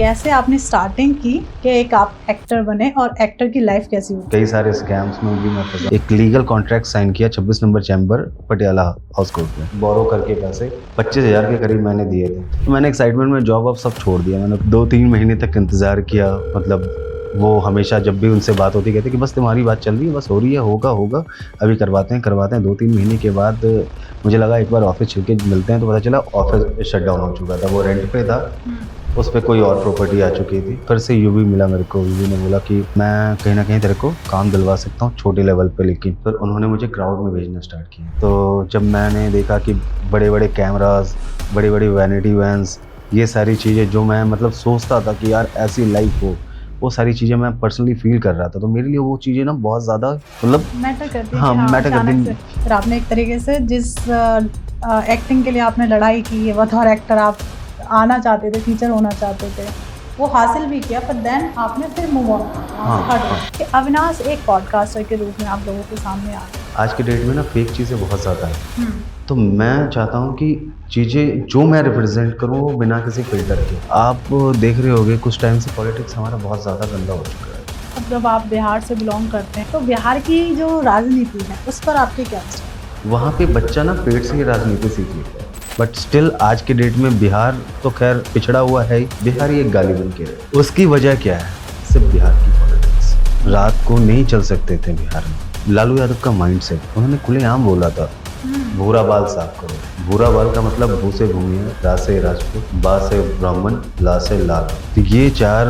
कैसे आपने स्टार्टिंग की कि एक आप एक्टर बने और एक्टर की लाइफ कैसी हुई? कई सारे स्कैम्स में भी मैं फंसा। एक लीगल कॉन्ट्रैक्ट साइन किया 26 number chamber Patiala house court में, बोरो करके पैसे 25,000 के करीब मैंने दिए थे। तो मैंने एक्साइटमेंट में जॉब अब सब छोड़ दिया। मैंने 2-3 महीने तक इंतजार किया। मतलब वो हमेशा जब भी उनसे बात होती कहते कि बस तुम्हारी बात चल रही है, बस हो रही है, होगा अभी करवाते हैं। 2-3 महीने के बाद मुझे लगा एक बार ऑफिस छिल के मिलते हैं, तो पता चला ऑफिस शट डाउन हो चुका था। वो रेंट पे था, उस पर कोई और प्रॉपर्टी आ चुकी थी। फिर से यूवी मिला मेरे को। यूवी ने बोला कि मैं कहीं ना कहीं तेरे को काम दिलवा सकता हूँ छोटे लेवल पे, लेकिन फिर उन्होंने मुझे क्राउड में भेजना स्टार्ट किया। तो जब मैंने देखा कि बड़े बड़े कैमरास, बड़ी बड़ी वैनिटी वैन्स, ये सारी चीज़ें जो मैं मतलब सोचता था कि यार ऐसी लाइफ हो, वो सारी चीज़ें मैं पर्सनली फील कर रहा था। तो मेरे लिए वो चीज़ें ना बहुत ज़्यादा मतलब मैटर करती है हाँ, कि हाँ, मैटर करती अचानक हैं। से फिर आपने एक तरीके से जिस एक्टिंग के लिए आपने लड़ाई की है, बतौर एक्टर आप आना चाहते थे, फीचर होना चाहते थे, वो हासिल भी किया, पर देन आपने फिर मूव ऑन कि अविनाश एक पॉडकास्टर के रूप में आप लोगों के सामने आ गए। आज के डेट में ना फेक चीज़ें बहुत ज़्यादा है। हम्म, तो मैं चाहता हूँ कि चीज़ें जो मैं रिप्रेजेंट करूँ वो बिना किसी फिल्टर के। आप देख रहे होगे कुछ टाइम से पॉलिटिक्स हमारा बहुत ज़्यादा गंदा हो चुका है। अब जब आप बिहार से बिलोंग करते हैं तो बिहार की जो राजनीति है उस पर आपके क्या विचार? वहाँ पे बच्चा ना पेट से ही राजनीति सीख लेता है, बट स्टिल आज के डेट में बिहार तो खैर पिछड़ा हुआ है ही, बिहार ही एक गाली बन के रहे। उसकी वजह क्या है? सिर्फ बिहार की पॉलिटिक्स। रात को नहीं चल सकते थे बिहार में। लालू यादव का माइंड सेट, उन्होंने खुलेआम बोला था भूरा बाल साफ करो। भूरा बाल का मतलब भू से भूमि, रा से राजपूत, बा से ब्राह्मण, ला से लाल। तो ये चार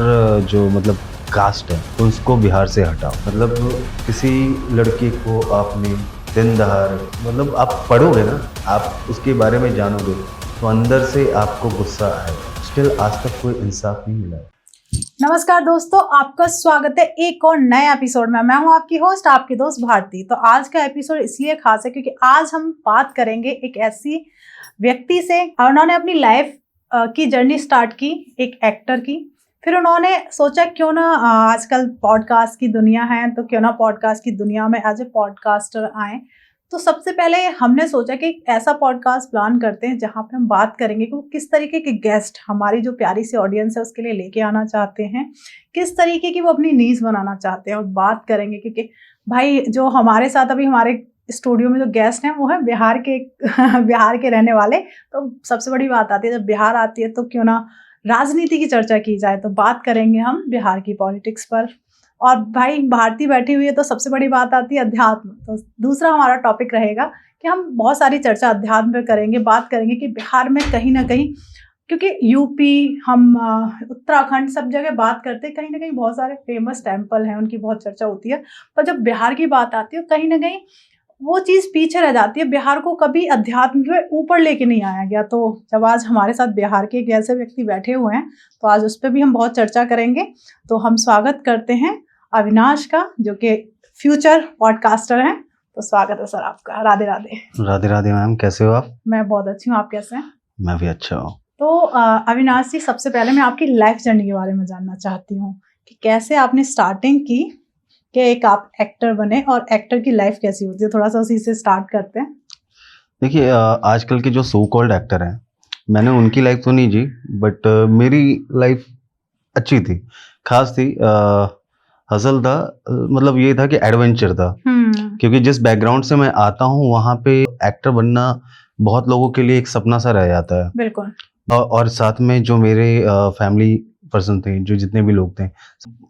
जो मतलब कास्ट है उसको बिहार से हटाओ। मतलब किसी लड़की को आपने दिन दहाड़, मतलब आप पढ़ोगे ना, आप उसके बारे में जानोगे तो अंदर से आपको गुस्सा आएगा। स्टिल आज तक कोई इंसाफ नहीं मिला है। नमस्कार दोस्तों, आपका स्वागत है एक और नए एपिसोड में। मैं हूं आपकी होस्ट, आपकी दोस्त भारती। तो आज का एपिसोड इसलिए खास है क्योंकि आज हम बात करेंगे एक ऐसी व्यक्ति से, उन्होंने अपनी लाइफ की जर्नी स्टार्ट की एक एक्टर की। फिर उन्होंने सोचा क्यों ना आजकल पॉडकास्ट की दुनिया है, तो क्यों ना पॉडकास्ट की दुनिया में एज ए पॉडकास्टर आए। तो सबसे पहले हमने सोचा कि एक ऐसा पॉडकास्ट प्लान करते हैं जहाँ पे हम बात करेंगे कि वो किस तरीके के गेस्ट हमारी जो प्यारी सी ऑडियंस है उसके लिए लेके आना चाहते हैं, किस तरीके की वो अपनी नीज बनाना चाहते हैं, और बात करेंगे क्योंकि भाई जो हमारे साथ अभी हमारे स्टूडियो में जो गेस्ट हैं वो है बिहार के बिहार के रहने वाले। तो सबसे बड़ी बात आती है, जब बिहार आती है तो क्यों ना राजनीति की चर्चा की जाए। तो बात करेंगे हम बिहार की पॉलिटिक्स पर। और भाई भारती बैठी हुई है तो सबसे बड़ी बात आती है अध्यात्म। तो दूसरा हमारा टॉपिक रहेगा कि हम बहुत सारी चर्चा अध्यात्म पे करेंगे, बात करेंगे कि बिहार में कहीं ना कहीं, क्योंकि यूपी, हम उत्तराखंड, सब जगह बात करते हैं, कहीं ना कहीं बहुत सारे फेमस टेम्पल हैं, उनकी बहुत चर्चा होती है। पर जब बिहार की बात आती है कहीं ना कहीं वो चीज़ पीछे रह जाती है। बिहार को कभी अध्यात्म के ऊपर लेके नहीं आया गया। तो जब आज हमारे साथ बिहार के एक ऐसे व्यक्ति बैठे हुए हैं तो आज उस पर भी हम बहुत चर्चा करेंगे। तो हम स्वागत करते हैं अविनाश का, जो कि फ्यूचर पॉडकास्टर हैं। तो स्वागत है सर आपका। राधे राधे। राधे राधे मैम, कैसे हो आप? मैं बहुत अच्छी हूँ, आप कैसे हैं? मैं भी अच्छा हूँ। तो अविनाश जी, सबसे पहले मैं आपकी लाइफ जर्नी के बारे में जानना चाहती हूँ कि कैसे आपने स्टार्टिंग की कि एक आप एक्टर बने और एक्टर की लाइफ कैसी होती है। थोड़ा सा उसी से स्टार्ट करते हैं। देखिए, आजकल के जो सो कॉल्ड एक्टर हैं, मैंने उनकी लाइफ तो नहीं जी, बट मेरी लाइफ अच्छी थी, खास थी। हसल था, मतलब ये था कि एडवेंचर था। क्योंकि जिस बैकग्राउंड से मैं आता हूँ वहाँ पे एक्टर बनना बहुत लोगों के लिए एक सपना सा रह जाता है। बिल्कुल। और साथ में जो मेरे फैमिली पर्सन थे, जो जितने भी लोग थे,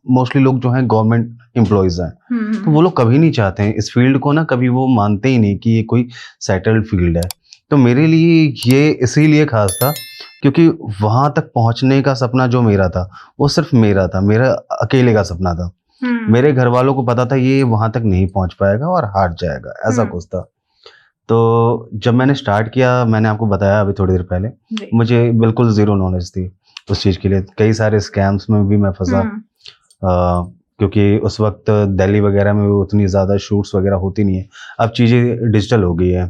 मोस्टली लोग जो हैं गवर्नमेंट एम्प्लॉयज हैं। तो वो लोग कभी नहीं चाहते हैं इस फील्ड को ना, कभी वो मानते ही नहीं कि ये कोई सेटल्ड फील्ड है। तो मेरे लिए ये इसीलिए खास था क्योंकि वहां तक पहुंचने का सपना जो मेरा था वो सिर्फ मेरा था, मेरा अकेले का सपना था। मेरे घर वालों को पता था ये वहां तक नहीं पहुंच पाएगा और हार जाएगा, ऐसा कुछ था। तो जब मैंने स्टार्ट किया, मैंने आपको बताया अभी थोड़ी देर पहले, मुझे बिल्कुल जीरो नॉलेज थी उस चीज़ के लिए। कई सारे स्कैम्स में भी मैं फंसा, क्योंकि उस वक्त दिल्ली वगैरह में उतनी ज़्यादा शूट्स वगैरह होती नहीं है। अब चीज़ें डिजिटल हो गई है।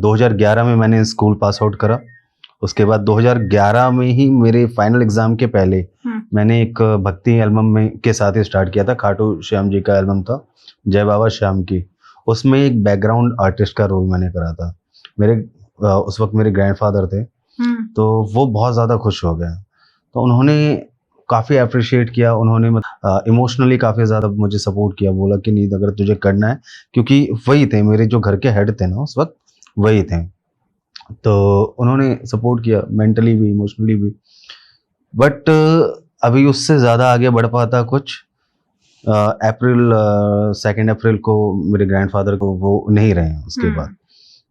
2011 में मैंने स्कूल पास आउट करा। उसके बाद 2011 में ही मेरे फाइनल एग्ज़ाम के पहले मैंने एक भक्ति एल्बम में के साथ ही स्टार्ट किया था। खाटू श्याम जी का एल्बम था, जय बाबा श्याम की। उसमें एक बैकग्राउंड आर्टिस्ट का रोल मैंने करा था। मेरे उस वक्त मेरे ग्रैंडफादर थे, तो वो बहुत ज़्यादा खुश हो गए। तो उन्होंने काफ़ी अप्रिशिएट किया, उन्होंने इमोशनली काफ़ी ज़्यादा मुझे सपोर्ट किया, बोला कि नहीं अगर तुझे करना है, क्योंकि वही थे मेरे जो घर के हेड थे ना उस वक्त, वही थे। तो उन्होंने सपोर्ट किया मेंटली भी, इमोशनली भी। बट अभी उससे ज़्यादा आगे बढ़ पाता कुछ। अप्रैल 2 अप्रैल को मेरे ग्रैंडफादर को वो नहीं रहे हैं उसके बाद।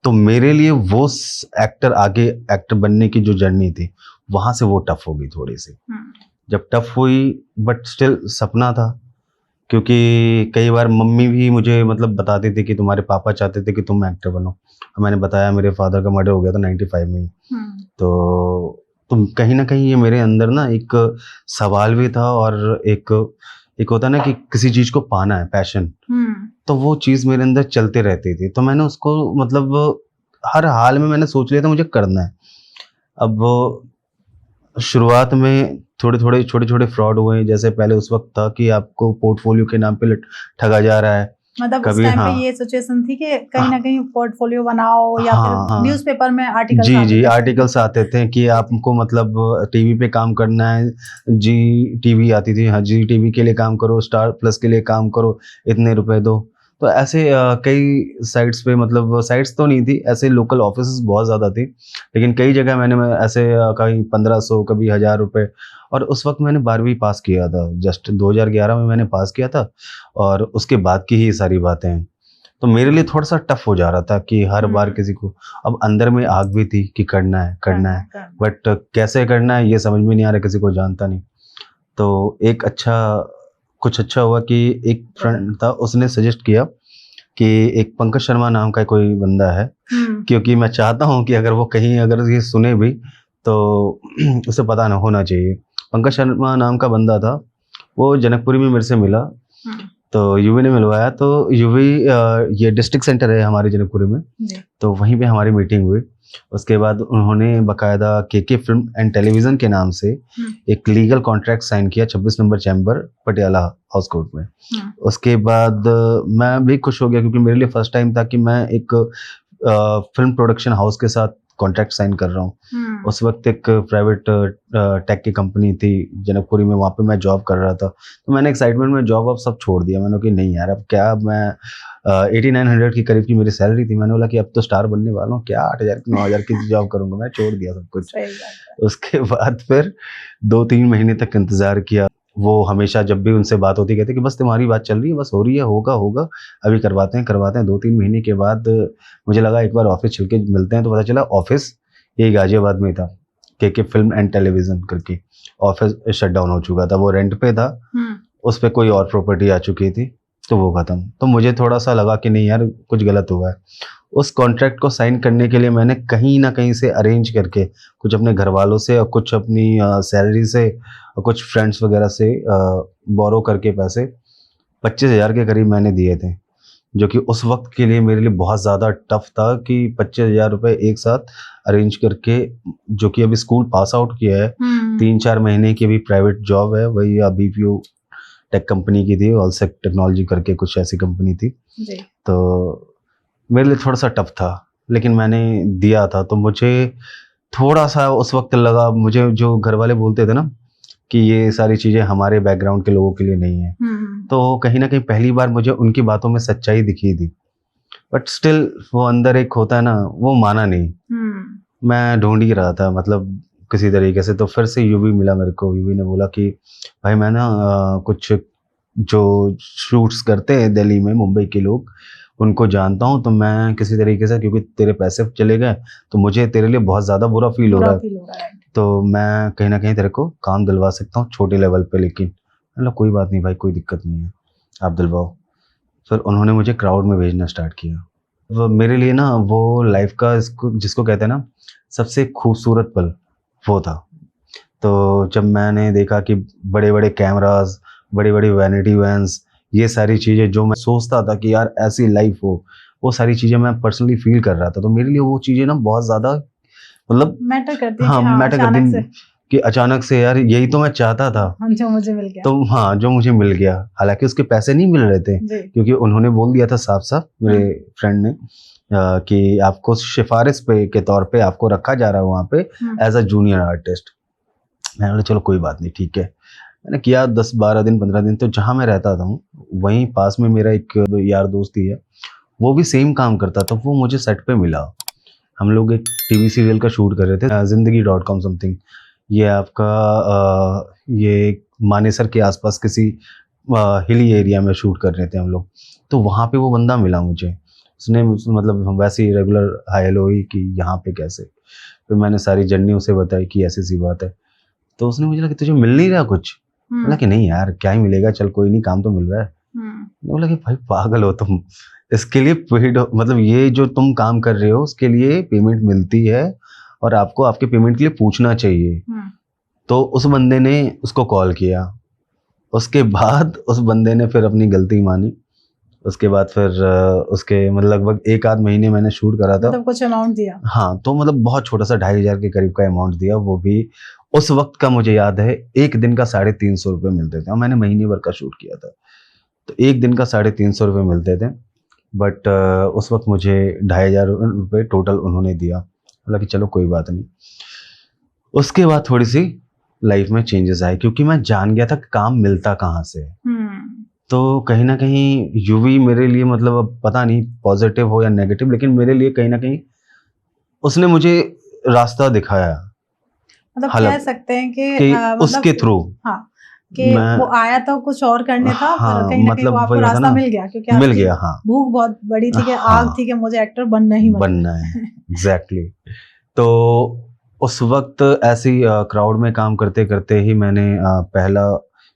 तो मेरे लिए वो एक्टर, आगे एक्टर बनने की जो जर्नी थी, वहाँ से वो टफ हो गई थोड़ी सी। जब टफ हुई, बट स्टिल सपना था, क्योंकि कई बार मम्मी भी मुझे मतलब बताती थी कि तुम्हारे पापा चाहते थे कि तुम एक्टर बनो। मैंने बताया मेरे फादर का मर्डर हो गया था 95 में ही। तो कहीं ना कहीं ये मेरे अंदर ना एक सवाल भी था, और एक होता ना कि किसी चीज को पाना है, पैशन। तो वो चीज मेरे अंदर चलते रहती थी। तो मैंने उसको मतलब हर हाल में मैंने सोच लिया था मुझे करना है। अब शुरुआत में थोड़े छोटे छोटे फ्रॉड हुए, जैसे पहले उस वक्त था कि आपको पोर्टफोलियो के नाम पे ठगा जा रहा है। मतलब उस टाइम पे ये सिचुएशन थी कि कहीं ना कहीं पोर्टफोलियो बनाओ, या फिर न्यूज़पेपर में आर्टिकल्स जी आर्टिकल्स आते थे कि आपको मतलब टीवी पे काम करना है। जी टीवी आती थी, हाँ जी टीवी के लिए काम करो, स्टार प्लस के लिए काम करो, इतने रुपए दो। तो ऐसे कई साइट्स पे, मतलब साइट्स तो नहीं थी, ऐसे लोकल ऑफिस बहुत ज़्यादा थी, लेकिन कई जगह मैंने ऐसे कहीं 1500, कभी 1000 रुपये। और उस वक्त मैंने 12वीं पास किया था, जस्ट 2011 में मैंने पास किया था, और उसके बाद की ही सारी बातें हैं। तो मेरे लिए थोड़ा सा टफ हो जा रहा था कि हर बार किसी को, अब अंदर में आग भी थी कि करना है, बट कैसे करना है ये समझ में नहीं आ रहा, किसी को जानता नहीं। तो कुछ अच्छा हुआ कि एक फ्रेंड था, उसने सजेस्ट किया कि एक पंकज शर्मा नाम का कोई बंदा है, क्योंकि मैं चाहता हूँ कि अगर वो कहीं अगर ये सुने भी तो उसे पता ना होना चाहिए। पंकज शर्मा नाम का बंदा था, वो जनकपुरी में मेरे से मिला, तो यूवी ने मिलवाया। तो यूवी ये डिस्ट्रिक्ट सेंटर है हमारे जनकपुरी में, तो वहीं पे हमारी मीटिंग हुई। उसके बाद उन्होंने बकायदा के फिल्म एंड टेलीविजन के नाम से एक लीगल कॉन्ट्रैक्ट साइन किया 26 number chamber Patiala house court में। उसके बाद मैं भी खुश हो गया, क्योंकि मेरे लिए फर्स्ट टाइम था कि मैं एक फिल्म प्रोडक्शन हाउस के साथ कॉन्ट्रैक्ट साइन कर रहा हूँ। उस वक्त एक प्राइवेट टेक की कंपनी थी जनकपुरी में, वहाँ पे मैं जॉब कर रहा था। तो मैंने एक्साइटमेंट में जॉब अब सब छोड़ दिया। मैंने कहा नहीं यार, अब क्या, मैं 8900 की करीब की मेरी सैलरी थी। मैंने बोला कि अब तो स्टार बनने वाला हूँ, क्या 8000 9000 की जॉब करूंगा। मैं छोड़ दिया सब कुछ। उसके बाद फिर 2-3 महीने तक इंतजार किया। वो हमेशा जब भी उनसे बात होती कहते कि बस तुम्हारी बात चल रही है, बस हो रही है, होगा अभी करवाते हैं। 2-3 महीने के बाद मुझे लगा एक बार ऑफिस चल के मिलते हैं, तो पता चला ऑफिस ये गाजियाबाद में था, के फिल्म एंड टेलीविजन करके। ऑफिस शट डाउन हो चुका था, वो रेंट पे था, उस पर कोई और प्रॉपर्टी आ चुकी थी, तो वो खत्म। तो मुझे थोड़ा सा लगा कि नहीं यार, कुछ गलत हुआ है। उस कॉन्ट्रैक्ट को साइन करने के लिए मैंने कहीं ना कहीं से अरेंज करके, कुछ अपने घर वालों से और कुछ अपनी सैलरी से और कुछ फ्रेंड्स वगैरह से बोरो करके पैसे 25,000 के करीब मैंने दिए थे, जो कि उस वक्त के लिए मेरे लिए बहुत ज़्यादा टफ था कि 25,000 रुपये एक साथ अरेंज करके, जो कि अभी स्कूल पास आउट किया है, 3-4 महीने की अभी प्राइवेट जॉब है, वही BPO टेक कंपनी की थी, ऑलसेक टेक्नोलॉजी करके कुछ ऐसी कंपनी थी जी। तो मेरे लिए थोड़ा सा टफ था, लेकिन मैंने दिया था। तो मुझे थोड़ा सा उस वक्त लगा, मुझे जो घर वाले बोलते थे ना कि ये सारी चीज़ें हमारे बैकग्राउंड के लोगों के लिए नहीं है, तो कहीं ना कहीं पहली बार मुझे उनकी बातों में सच्चाई दिखी थी। बट स्टिल वो अंदर एक होता है ना, वो माना नहीं। मैं ढूंढ ही रहा था मतलब किसी तरीके से। तो फिर से यूवी मिला मेरे को। यूवी ने बोला कि भाई मैं ना कुछ जो शूट्स करते हैं दिल्ली में, मुंबई के लोग, उनको जानता हूँ, तो मैं किसी तरीके से, क्योंकि तेरे पैसे चले गए तो मुझे तेरे लिए बहुत ज़्यादा बुरा फील हो रहा है, तो मैं कहीं ना कहीं तेरे को काम दिलवा सकता हूँ छोटे लेवल पे। लेकिन मतलब कोई बात नहीं भाई, कोई दिक्कत नहीं है, आप दिलवाओ। फिर उन्होंने मुझे क्राउड में भेजना स्टार्ट किया। वो मेरे लिए ना वो लाइफ का जिसको कहते हैं ना सबसे खूबसूरत पल वो था। तो जब मैंने देखा कि बड़े बड़े कैमरास, बड़ी बड़ी वैनिटी वैन्स, ये सारी चीज़ें जो मैं सोचता था कि यार ऐसी लाइफ हो, वो सारी चीज़ें मैं पर्सनली फील कर रहा था। तो मेरे लिए वो चीज़ें ना बहुत ज़्यादा मतलब मैटर करती है। हाँ, मैटर करती है कि अचानक से यार यही तो मैं चाहता था, जो मुझे मिल गया। तो हाँ, जो मुझे मिल गया। हालांकि उसके पैसे नहीं मिल रहे थे, क्योंकि उन्होंने बोल दिया था साफ साफ मेरे फ्रेंड ने कि आपको सिफारिश पे के तौर पे आपको रखा जा रहा है वहाँ पे एज अ जूनियर आर्टिस्ट। मैंने बोला चलो कोई बात नहीं, ठीक है। मैंने किया 10-12 दिन 15 दिन। तो जहाँ मैं रहता था वहीं पास में मेरा एक यार दोस्त ही है, वो भी सेम काम करता था। वो मुझे सेट पे मिला। हम लोग एक टीवी सीरियल का शूट कर रहे थे, जिंदगी.com समथिंग। ये आपका ये मानेसर के आसपास किसी हिली एरिया में शूट कर रहे थे हम लोग। तो वहाँ पे वो बंदा मिला मुझे। उसने मतलब हम वैसे ही रेगुलर हाय हेलो हुई कि यहाँ पे कैसे। फिर मैंने सारी जर्नी उसे बताई कि ऐसी सी बात है। तो उसने मुझे लगा कि तुझे मिल नहीं रहा कुछ। बोला कि नहीं यार क्या ही मिलेगा, चल कोई नहीं, काम तो मिल रहा है। मैं बोला कि भाई पागल हो तुम, इसके लिए पेड मतलब ये जो तुम काम कर रहे हो उसके लिए पेमेंट मिलती है और आपको आपके पेमेंट के लिए पूछना चाहिए। तो उस बंदे ने उसको कॉल किया। उसके बाद उस बंदे ने फिर अपनी गलती मानी। उसके बाद फिर उसके मतलब लगभग 1-8 महीने मैंने शूट करा था। मतलब कुछ अमाउंट दिया? हाँ, तो मतलब बहुत छोटा सा 2,500 के करीब का अमाउंट दिया। वो भी उस वक्त का मुझे याद है, एक दिन का 350 रुपये मिलते थे और मैंने महीने भर का शूट किया था। तो एक दिन का 350 रुपये मिलते थे। बट उस वक्त मुझे 2,500 रुपये टोटल उन्होंने दिया। बोला कि चलो कोई बात नहीं। उसके बाद थोड़ी सी लाइफ में चेंजेस आए क्योंकि मैं जान गया था कि काम मिलता कहाँ से है। तो कहीं ना कहीं यूवी मेरे लिए मतलब अब पता नहीं पॉजिटिव हो या नेगेटिव, लेकिन मेरे लिए कहीं ना कहीं उसने मुझे रास्ता दिखाया। मतलब हलक कह सकते हैं कि मतलब उसके थ्रू हाँ, कि वो आया तो कुछ और करने था, हाँ, पर कहीं ना कहीं मतलब वो आपको वही होता रास्ता ना, मिल गया क्योंकि मिल आपकी गया। हाँ, भूख बहुत बड़ी थी कि हाँ, आग थी कि मुझे एक्टर बनना ही बनना है। एग्जैक्टली। तो उस वक्त ऐसी क्राउड में काम करते करते ही मैंने पहला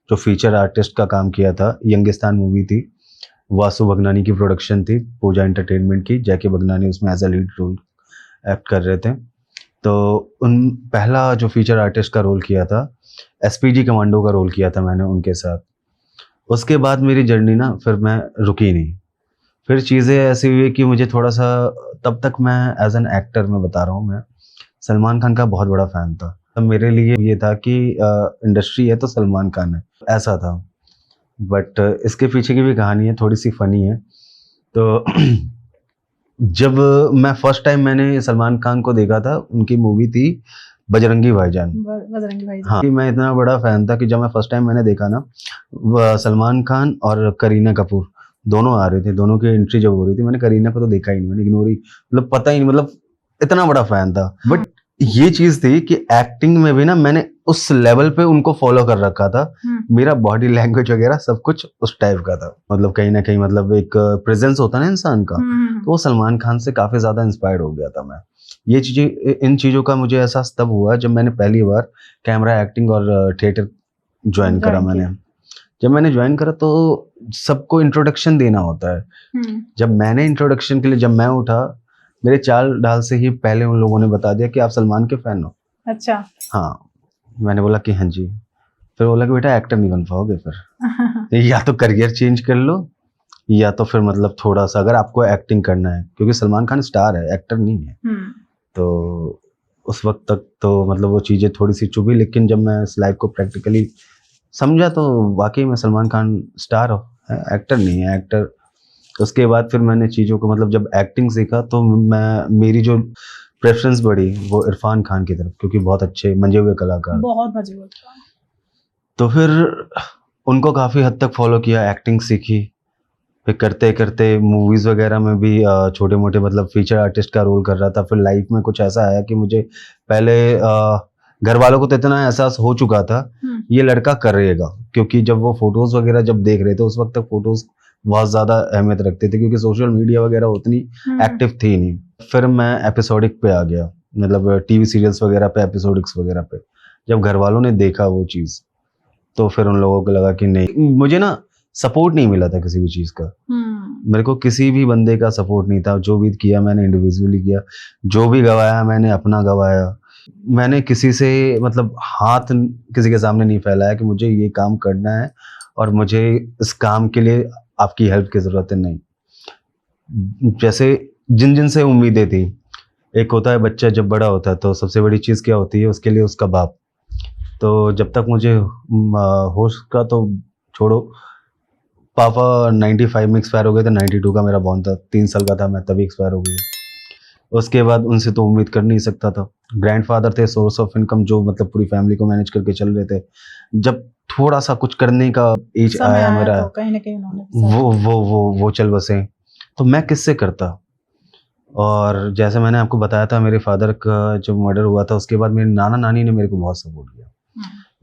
जो फीचर आर्टिस्ट का काम किया था, यंगिस्तान मूवी थी, वासु भगनानी की प्रोडक्शन थी, पूजा एंटरटेनमेंट की। जैकी भगनानी उसमें as a lead role act कर रहे थे। तो उन पहला जो फीचर आर्टिस्ट का रोल किया था, एसपीजी कमांडो का रोल किया था मैंने उनके साथ। उसके बाद मेरी जर्नी ना फिर मैं रुकी नहीं। फिर चीज़ें ऐसी हुई कि मुझे थोड़ा सा, तब तक मैं एज एन एक्टर मैं बता रहा हूँ, मैं सलमान खान का बहुत बड़ा फ़ैन था। तब मेरे लिए ये था कि इंडस्ट्री है तो सलमान खान है, ऐसा था। बट इसके पीछे की भी कहानी है, थोड़ी सी फ़नी है। तो जब मैं फर्स्ट टाइम मैंने सलमान खान को देखा था, उनकी मूवी थी बजरंगी भाईजान। बजरंगी भाईजान। हाँ, मैं इतना बड़ा फ़ैन था कि जब मैं फर्स्ट टाइम मैंने देखा ना, सलमान खान और करीना कपूर दोनों आ रहे थे। दोनों की एंट्री जब हो रही थी, मैंने करीना को तो देखा ही नहीं, मैंने इग्नोर ही, मतलब पता ही नहीं, मतलब इतना बड़ा फ़ैन था। बट ये चीज़ थी कि एक्टिंग में भी ना मैंने उस लेवल पे उनको फॉलो कर रखा था। मेरा बॉडी लैंग्वेज वगैरह सब कुछ उस टाइप का था। मतलब कहीं ना कहीं मतलब एक प्रेजेंस होता है ना इंसान का, तो वो सलमान खान से काफ़ी ज़्यादा इंस्पायर्ड हो गया था मैं। ये चीज़ें, इन चीज़ों का मुझे एहसास तब हुआ जब मैंने पहली बार कैमरा एक्टिंग और थिएटर ज्वाइन करा। जब मैंने ज्वाइन करा तो सबको इंट्रोडक्शन देना होता है। जब मैंने इंट्रोडक्शन के लिए जब मैं उठा, मेरे चाल डाल से ही पहले उन लोगों ने बता दिया कि आप सलमान के फैन हो। अच्छा। हाँ, मैंने बोला कि हाँ जी। फिर बोला कि बेटा एक्टर नहीं बन पाओगे, फिर या तो करियर चेंज कर लो या तो फिर मतलब थोड़ा सा अगर आपको एक्टिंग करना है, क्योंकि सलमान खान स्टार है, एक्टर नहीं है। तो उस वक्त तक तो मतलब वो चीज़ें थोड़ी सी चुभी, लेकिन जब मैं इस लाइफ को प्रैक्टिकली समझा तो वाकई में सलमान खान स्टार है, एक्टर नहीं है, एक्टर। उसके बाद फिर मैंने चीज़ों को मतलब जब एक्टिंग सीखा तो मेरी जो प्रेफरेंस बढ़ी वो इरफान खान की तरफ, क्योंकि बहुत अच्छे मंजे हुए कलाकार, बहुत मजे हुए। तो फिर उनको काफ़ी हद तक फॉलो किया, एक्टिंग सीखी। फिर करते करते मूवीज़ वगैरह में भी छोटे मोटे मतलब फीचर आर्टिस्ट का रोल कर रहा था। फिर लाइफ में कुछ ऐसा आया कि मुझे पहले घर वालों को तो इतना एहसास हो चुका था ये लड़का करेगा, क्योंकि जब वो फोटोज़ वगैरह जब देख रहे थे उस वक्त तक फोटोज़ बहुत ज़्यादा अहमियत रखते थे, क्योंकि सोशल मीडिया वगैरह उतनी एक्टिव थी नहीं। फिर मैं एपिसोडिक पे आ गया, मतलब टीवी सीरियल्स वगैरह पे, एपिसोडिक्स वगैरह पे। जब घर वालों ने देखा वो चीज़ तो फिर उन लोगों को लगा कि नहीं, मुझे ना सपोर्ट नहीं मिला था किसी भी चीज़ का। मेरे को किसी भी बंदे का सपोर्ट नहीं था। जो भी किया मैंने इंडिविजुअली किया, जो भी गवाया मैंने अपना गवाया। मैंने किसी से मतलब हाथ किसी के सामने नहीं फैलाया कि मुझे ये काम करना है और मुझे इस काम के लिए आपकी हेल्प की ज़रूरत है, नहीं। जैसे जिन जिन से उम्मीदें थी, एक होता है बच्चा जब बड़ा होता है तो सबसे बड़ी चीज़ क्या होती है उसके लिए, उसका बाप। तो जब तक मुझे होश का तो छोड़ो, पापा 95 में एक्सपायर हो गए थे, 92 का मेरा बॉर्न था, 3 साल का था मैं तभी एक्सपायर हो गई। उसके बाद उनसे तो उम्मीद कर नहीं सकता था, ग्रैंडफादर थे सोर्स ऑफ इनकम, जो मतलब पूरी फैमिली को मैनेज करके चल रहे थे। जब थोड़ा सा कुछ करने का एज समय आया आया मेरा, तो कहीं ना कहीं उन्होंने वो चल बसे, तो मैं किससे करता। और जैसे मैंने आपको बताया था, मेरे फादर का जब मर्डर हुआ था उसके बाद मेरे नाना नानी ने मेरे को बहुत सपोर्ट किया।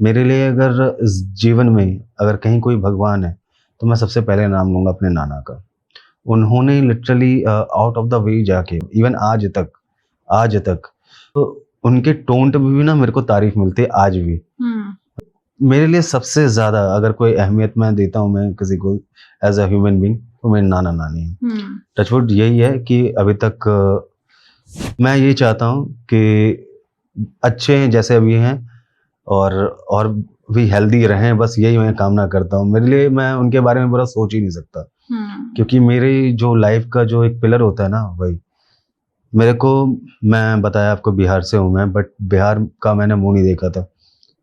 मेरे लिए अगर इस जीवन में अगर कहीं कोई भगवान है तो मैं सबसे पहले नाम लूंगा अपने नाना का। उन्होंने literally out of the way जाके, इवन आज तक तो उनके टोन पे भी ना मेरे को तारीफ मिलती है आज भी। मेरे लिए सबसे ज्यादा अगर कोई अहमियत मैं देता हूँ मैं किसी को एज अ ह्यूमन बीइंग, तो मेरे नाना नानी है। टचवुड यही है कि अभी तक मैं ये चाहता हूँ कि अच्छे हैं जैसे अभी हैं, और भी हेल्दी रहें, बस यही मैं कामना करता हूँ। मेरे लिए मैं उनके बारे में बुरा सोच ही नहीं सकता, क्योंकि मेरी जो लाइफ का जो एक पिलर होता है ना, वही मेरे को, मैं बताया आपको बिहार से हूँ मैं, बट बिहार का मैंने मुंह नहीं देखा था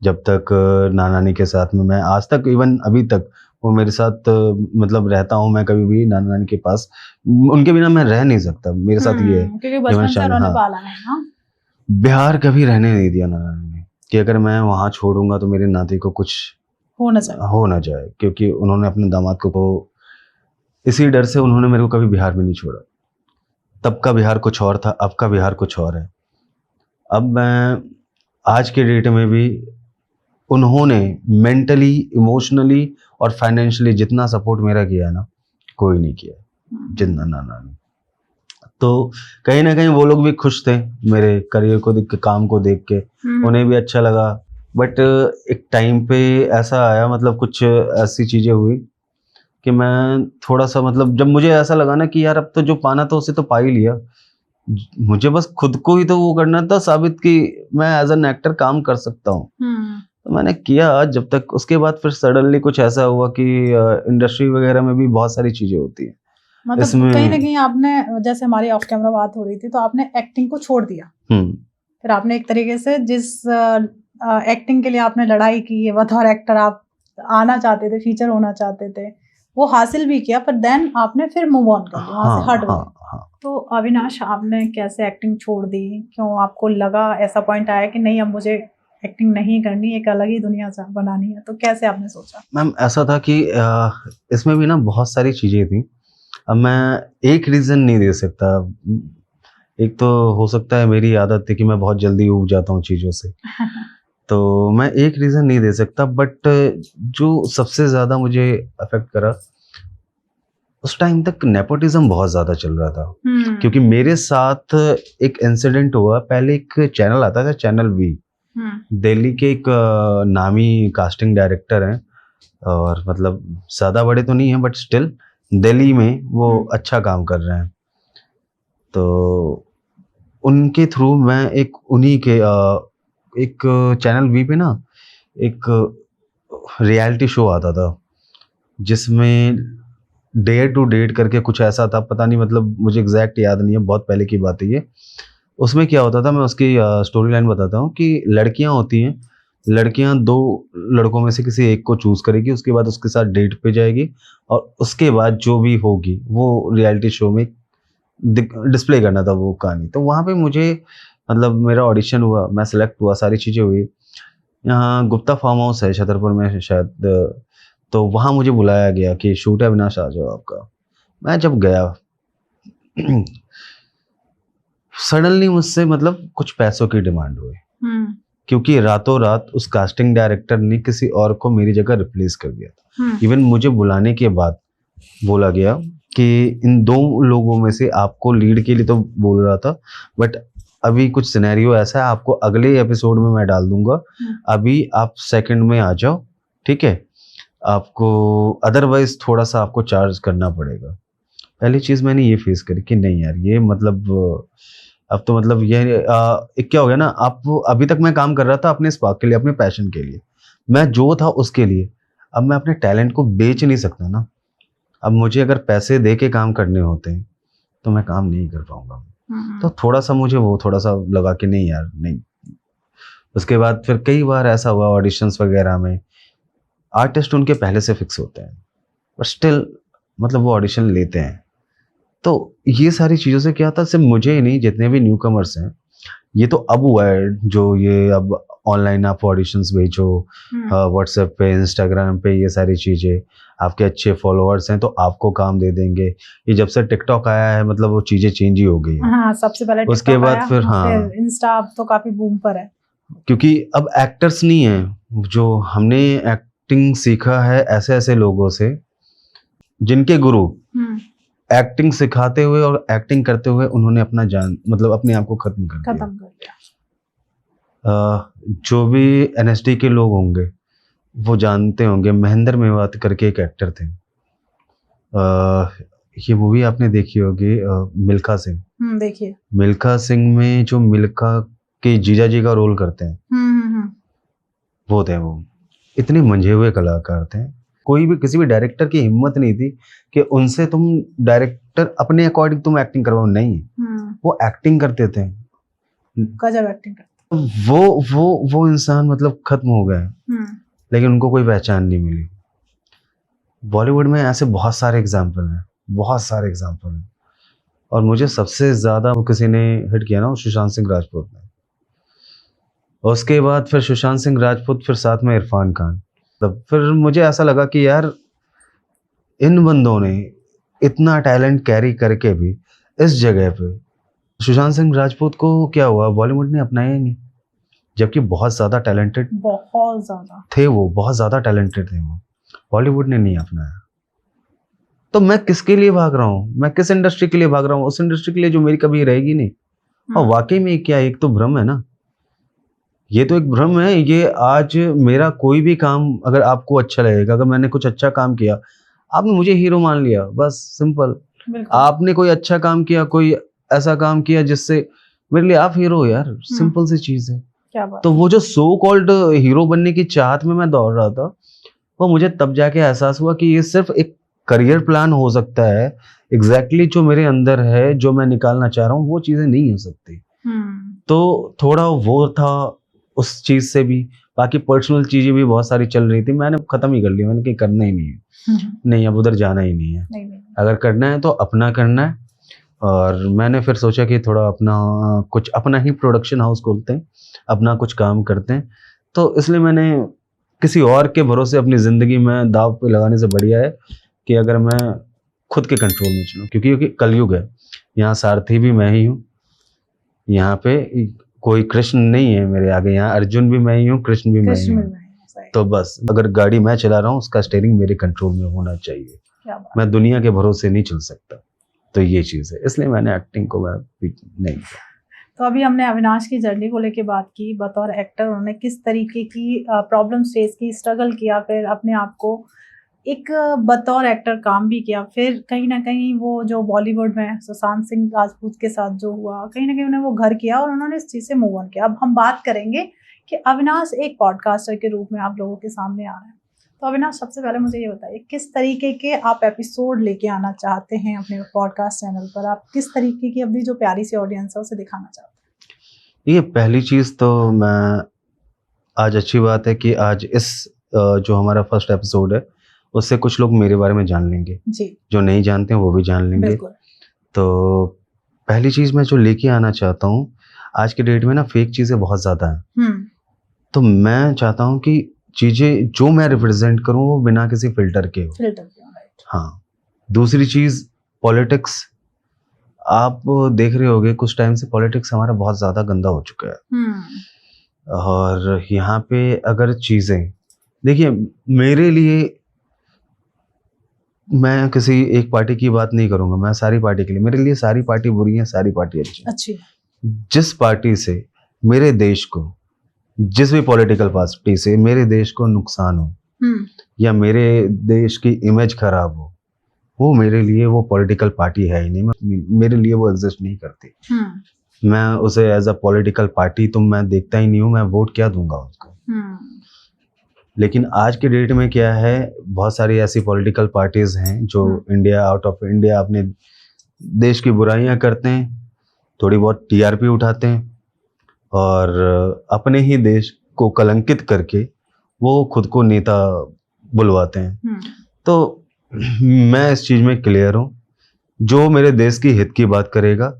जब तक नाना नानी के साथ में मैं आज तक, इवन अभी तक वो मेरे साथ मतलब रहता हूँ मैं, कभी भी नाना नानी के पास उनके बिना मैं रह नहीं सकता। मेरे साथ ये है क्योंकि बचपन से उन्होंने पाला है ना। बिहार कभी रहने नहीं दिया नाना नानी ने कि अगर मैं वहाँ छोड़ूंगा तो मेरे नाती को कुछ हो ना जाए, क्योंकि उन्होंने अपने दामाद को इसी डर से उन्होंने मेरे को कभी बिहार में नहीं छोड़ा। तब का बिहार कुछ और था, अब का बिहार कुछ और है। अब मैं आज के डेट में भी उन्होंने मेंटली, इमोशनली और फाइनेंशियली जितना सपोर्ट मेरा किया है ना, कोई नहीं किया जितना नाना ने। तो कहीं ना कहीं वो लोग भी खुश थे मेरे करियर को देख के, काम को देख के, उन्हें भी अच्छा लगा। बट एक टाइम पे ऐसा आया, मतलब कुछ ऐसी चीजें हुई कि मैं थोड़ा सा, मतलब जब मुझे ऐसा लगा ना कि यार अब तो जो पाना था उसे तो पा ही लिया, मुझे बस खुद को ही तो वो करना था साबित कि मैं एज एन एक्टर काम कर सकता हूँ। तो मैंने किया जब तक, उसके बाद फिर सडनली कुछ ऐसा हुआ कि इंडस्ट्री वगैरह में भी बहुत सारी चीजें होती हैं, मतलब कहीं ना कहीं आपने, जैसे हमारी ऑफ कैमरा बात हो रही थी, तो आपने एक्टिंग को छोड़ दिया। फिर आपने एक तरीके से जिस एक्टिंग के लिए आपने लड़ाई की है, बतौर एक्टर आप आना चाहते थे, फीचर होना चाहते थे, वो हासिल भी किया, पर देन आपने फिर मूव ऑन कर लिया, वहां से हट गए। तो अविनाश, आपने कैसे एक्टिंग छोड़ दी? क्यों आपको लगा, ऐसा पॉइंट आया कि नहीं अब मुझे एक्टिंग नहीं करनी, एक अलग ही दुनिया बनानी है? तो कैसे आपने सोचा? मैम ऐसा था कि इसमें भी ना बहुत सारी चीजें थी। अब मैं एक रीजन नहीं दे सकता। एक तो हो सकता है मेरी आदत थी कि मैं बहुत जल्दी ऊब जाता हूँ चीजों से तो मैं एक रीजन नहीं दे सकता, बट जो सबसे ज्यादा मुझे अफेक्ट करा, उस टाइम तक नेपोटिज्म बहुत ज्यादा चल रहा था। क्योंकि मेरे साथ एक इंसिडेंट हुआ, पहले एक चैनल आता था, चैनल वी, दिल्ली के एक नामी कास्टिंग डायरेक्टर हैं, और मतलब ज्यादा बड़े तो नहीं है बट स्टिल दिल्ली में वो अच्छा काम कर रहे हैं। तो उनके थ्रू मैं उन्हीं के एक चैनल वी पे ना एक रियलिटी शो आता था, जिसमें डेयर टू डेट करके कुछ ऐसा था, पता नहीं, मतलब मुझे एग्जैक्ट याद नहीं है, बहुत पहले की बात है ये। उसमें क्या होता था, मैं उसकी स्टोरी लाइन बताता हूँ कि लड़कियां होती हैं, लड़कियां दो लड़कों में से किसी एक को चूज करेगी, उसके बाद उसके साथ डेट पे जाएगी, और उसके बाद जो भी होगी वो रियलिटी शो में डिस्प्ले करना था वो कहानी। तो वहाँ पे मुझे, मतलब मेरा ऑडिशन हुआ, मैं सिलेक्ट हुआ, सारी चीज़ें हुई। यहाँ गुप्ता फार्म हाउस है छतरपुर में शायद, तो वहाँ मुझे बुलाया गया कि शूट है अविनाश, आ जाओ आपका। मैं जब गया सडनली मुझसे मतलब कुछ पैसों की डिमांड हुई, क्योंकि रातों रात उस कास्टिंग डायरेक्टर ने किसी और को मेरी जगह रिप्लेस कर दिया था। इवन मुझे बुलाने के बाद बोला गया कि इन दो लोगों में से आपको लीड के लिए तो बोल रहा था, बट अभी कुछ सिनेरियो ऐसा है, आपको अगले एपिसोड में मैं डाल दूंगा, अभी आप सेकंड में आ जाओ, ठीक है, आपको अदरवाइज थोड़ा सा आपको चार्ज करना पड़ेगा। पहली चीज मैंने ये फेस करी कि नहीं यार, ये मतलब अब तो मतलब ये एक क्या हो गया ना, आप अभी तक मैं काम कर रहा था अपने स्पार्क के लिए, अपने पैशन के लिए, मैं जो था उसके लिए, अब मैं अपने टैलेंट को बेच नहीं सकता ना। अब मुझे अगर पैसे दे के काम करने होते हैं तो मैं काम नहीं कर पाऊंगा। तो थोड़ा सा मुझे वो थोड़ा सा लगा कि नहीं यार, नहीं। उसके बाद फिर कई बार ऐसा हुआ ऑडिशंस वगैरह में, आर्टिस्ट उनके पहले से फिक्स होते हैं, बट स्टिल मतलब वो ऑडिशन लेते हैं। तो ये सारी चीज़ों से क्या था, सिर्फ मुझे ही नहीं, जितने भी न्यू कमर्स हैं, ये तो अब हुआ है, जो ये अब ऑनलाइन आप ऑडिशंस भेजो, व्हाट्सएप पे, इंस्टाग्राम पे, ये सारी चीज़ें, आपके अच्छे फॉलोअर्स हैं तो आपको काम दे देंगे। ये जब से टिकटॉक आया है मतलब वो चीज़ें चेंज ही हो गई हैं। हाँ, सबसे पहले उसके TikTok बाद आया, फिर फिर इंस्टा अब तो काफी बूम पर है। क्योंकि अब एक्टर्स नहीं हैं, जो हमने एक्टिंग सीखा है ऐसे ऐसे लोगों से जिनके गुरु एक्टिंग सिखाते हुए और एक्टिंग करते हुए उन्होंने अपना जान मतलब अपने आप को खत्म कर दिया। खत्म कर दिया। जो भी NSD के लोग होंगे वो जानते होंगे, महेंद्र मेवात करके एक एक्टर थे। ये मूवी आपने देखी होगी, मिल्खा सिंह। देखिए, मिल्खा सिंह में जो मिल्खा के जीजा जी का रोल करते हैं वो थे। वो इतने मंझे हुए कलाकार थे, कोई भी किसी भी डायरेक्टर की हिम्मत नहीं थी कि उनसे तुम डायरेक्टर अपने अकॉर्डिंग तुम एक्टिंग करवाओ, नहीं, वो एक्टिंग करते थे, गजब एक्टिंग करते। वो इंसान मतलब खत्म हो गए, लेकिन उनको कोई पहचान नहीं मिली। बॉलीवुड में ऐसे बहुत सारे एग्जाम्पल हैं, बहुत सारे एग्जाम्पल हैं, और मुझे सबसे ज्यादा वो किसी ने हिट किया ना, वो सुशांत सिंह राजपूत ने। उसके बाद फिर सुशांत सिंह राजपूत, फिर साथ में इरफान खान। तब फिर मुझे ऐसा लगा कि यार इन बंदों ने इतना टैलेंट कैरी करके भी इस जगह पे सुशांत सिंह राजपूत को क्या हुआ, बॉलीवुड ने अपनाया ही नहीं, जबकि बहुत ज्यादा टैलेंटेड बहुत ज्यादा थे वो, बहुत ज्यादा टैलेंटेड थे वो, बॉलीवुड ने नहीं अपनाया। तो मैं किसके लिए भाग रहा हूँ, मैं किस इंडस्ट्री के लिए भाग रहा हूँ, उस इंडस्ट्री के लिए जो मेरी कभी रहेगी नहीं। और वाकई में क्या एक तो भ्रम है ना, ये तो एक भ्रम है। ये आज मेरा कोई भी काम अगर आपको अच्छा लगेगा, अगर मैंने कुछ अच्छा काम किया, आपने मुझे हीरो मान लिया, बस सिंपल। आपने कोई अच्छा काम किया, कोई ऐसा काम किया जिससे मेरे लिए आप हीरो हो यार, सिंपल सी चीज है। क्या बात। तो वो जो सो कॉल्ड हीरो बनने की चाहत में मैं दौड़ रहा था, वो मुझे तब जाके एहसास हुआ कि ये सिर्फ एक करियर प्लान हो सकता है। एग्जैक्टली जो मेरे अंदर है, जो मैं निकालना चाह रहा हूँ, वो चीजें नहीं हो सकती। तो थोड़ा वो था उस चीज से भी। बाकी पर्सनल चीजें भी बहुत सारी चल रही थी, मैंने खत्म ही कर लिया, मैंने कहीं करना ही नहीं है। नहीं, अब उधर जाना ही नहीं है। नहीं। अगर करना है तो अपना करना है। और मैंने फिर सोचा कि थोड़ा अपना कुछ अपना ही प्रोडक्शन हाउस खोलते हैं, अपना कुछ काम करते हैं। तो इसलिए मैंने किसी और के भरोसे अपनी ज़िंदगी में दाव पे लगाने से बढ़िया है कि अगर मैं खुद के कंट्रोल में चलूँ, क्योंकि कलयुग है, यहाँ सारथी भी मैं ही हूँ, यहाँ पे कोई कृष्ण नहीं है मेरे आगे, यहाँ अर्जुन भी मैं ही हूँ, कृष्ण भी मैं ही हूँ। तो बस अगर गाड़ी मैं चला रहा हूँ, उसका स्टीयरिंग मेरे कंट्रोल में होना चाहिए, मैं दुनिया के भरोसे नहीं चल सकता। तो ये चीज़ है, इसलिए मैंने एक्टिंग को मैं नहीं किया। तो अभी हमने अविनाश की जर्नी को लेके बात की, बतौर एक्टर उन्होंने किस तरीके की प्रॉब्लम्स फेस की, स्ट्रगल किया, फिर अपने आप को एक बतौर एक्टर काम भी किया, फिर कहीं ना कहीं वो जो बॉलीवुड में सुशांत सिंह राजपूत के साथ जो हुआ, कहीं ना कहीं उन्हें वो घर किया और उन्होंने इस चीज़ से मूव ऑन किया। अब हम बात करेंगे कि अविनाश एक पॉडकास्टर के रूप में आप लोगों के सामने आ रहे हैं। तो अविनाश, सबसे पहले मुझे ये बताइए, किस तरीके के आप एपिसोड लेके आना चाहते हैं अपने पॉडकास्ट चैनल पर? आप किस तरीके की अपनी जो प्यारी सी ऑडियंस है उसे दिखाना चाहते हैं? ये पहली चीज़ तो मैं आज अच्छी बात है कि आज इस जो हमारा फर्स्ट एपिसोड है उससे कुछ लोग मेरे बारे में जान लेंगे जी। जो नहीं जानते हैं वो भी जान लेंगे। तो पहली चीज़ मैं जो लेके आना चाहता हूँ, आज के डेट में ना फेक चीज़ें बहुत ज़्यादा हैं। तो मैं चाहता हूँ कि चीज़ें जो मैं रिप्रेजेंट करूँ वो बिना किसी फिल्टर के हो। हाँ। दूसरी चीज़, पॉलिटिक्स, आप देख रहे होंगे कुछ टाइम से पॉलिटिक्स हमारा बहुत ज़्यादा गंदा हो चुका है। और यहाँ पे अगर चीज़ें देखिए, मेरे लिए, मैं किसी एक पार्टी की बात नहीं करूँगा, मैं सारी पार्टी के लिए, मेरे लिए सारी पार्टी बुरी है, सारी पार्टी अच्छी है। जिस पार्टी से मेरे देश को, जिस भी पॉलिटिकल पार्टी से मेरे देश को नुकसान हो या मेरे देश की इमेज खराब हो, वो मेरे लिए वो पॉलिटिकल पार्टी है ही नहीं, मेरे लिए वो एग्जिस्ट नहीं करती। मैं उसे एज अ पॉलिटिकल पार्टी तो मैं देखता ही नहीं हूँ, मैं वोट क्या दूंगा उसको। लेकिन आज के डेट में क्या है, बहुत सारी ऐसी पॉलिटिकल पार्टीज हैं जो इंडिया, आउट ऑफ इंडिया अपने देश की बुराइयां करते हैं, थोड़ी बहुत टीआरपी उठाते हैं और अपने ही देश को कलंकित करके वो खुद को नेता बुलवाते हैं। तो मैं इस चीज़ में क्लियर हूँ, जो मेरे देश की हित की बात करेगा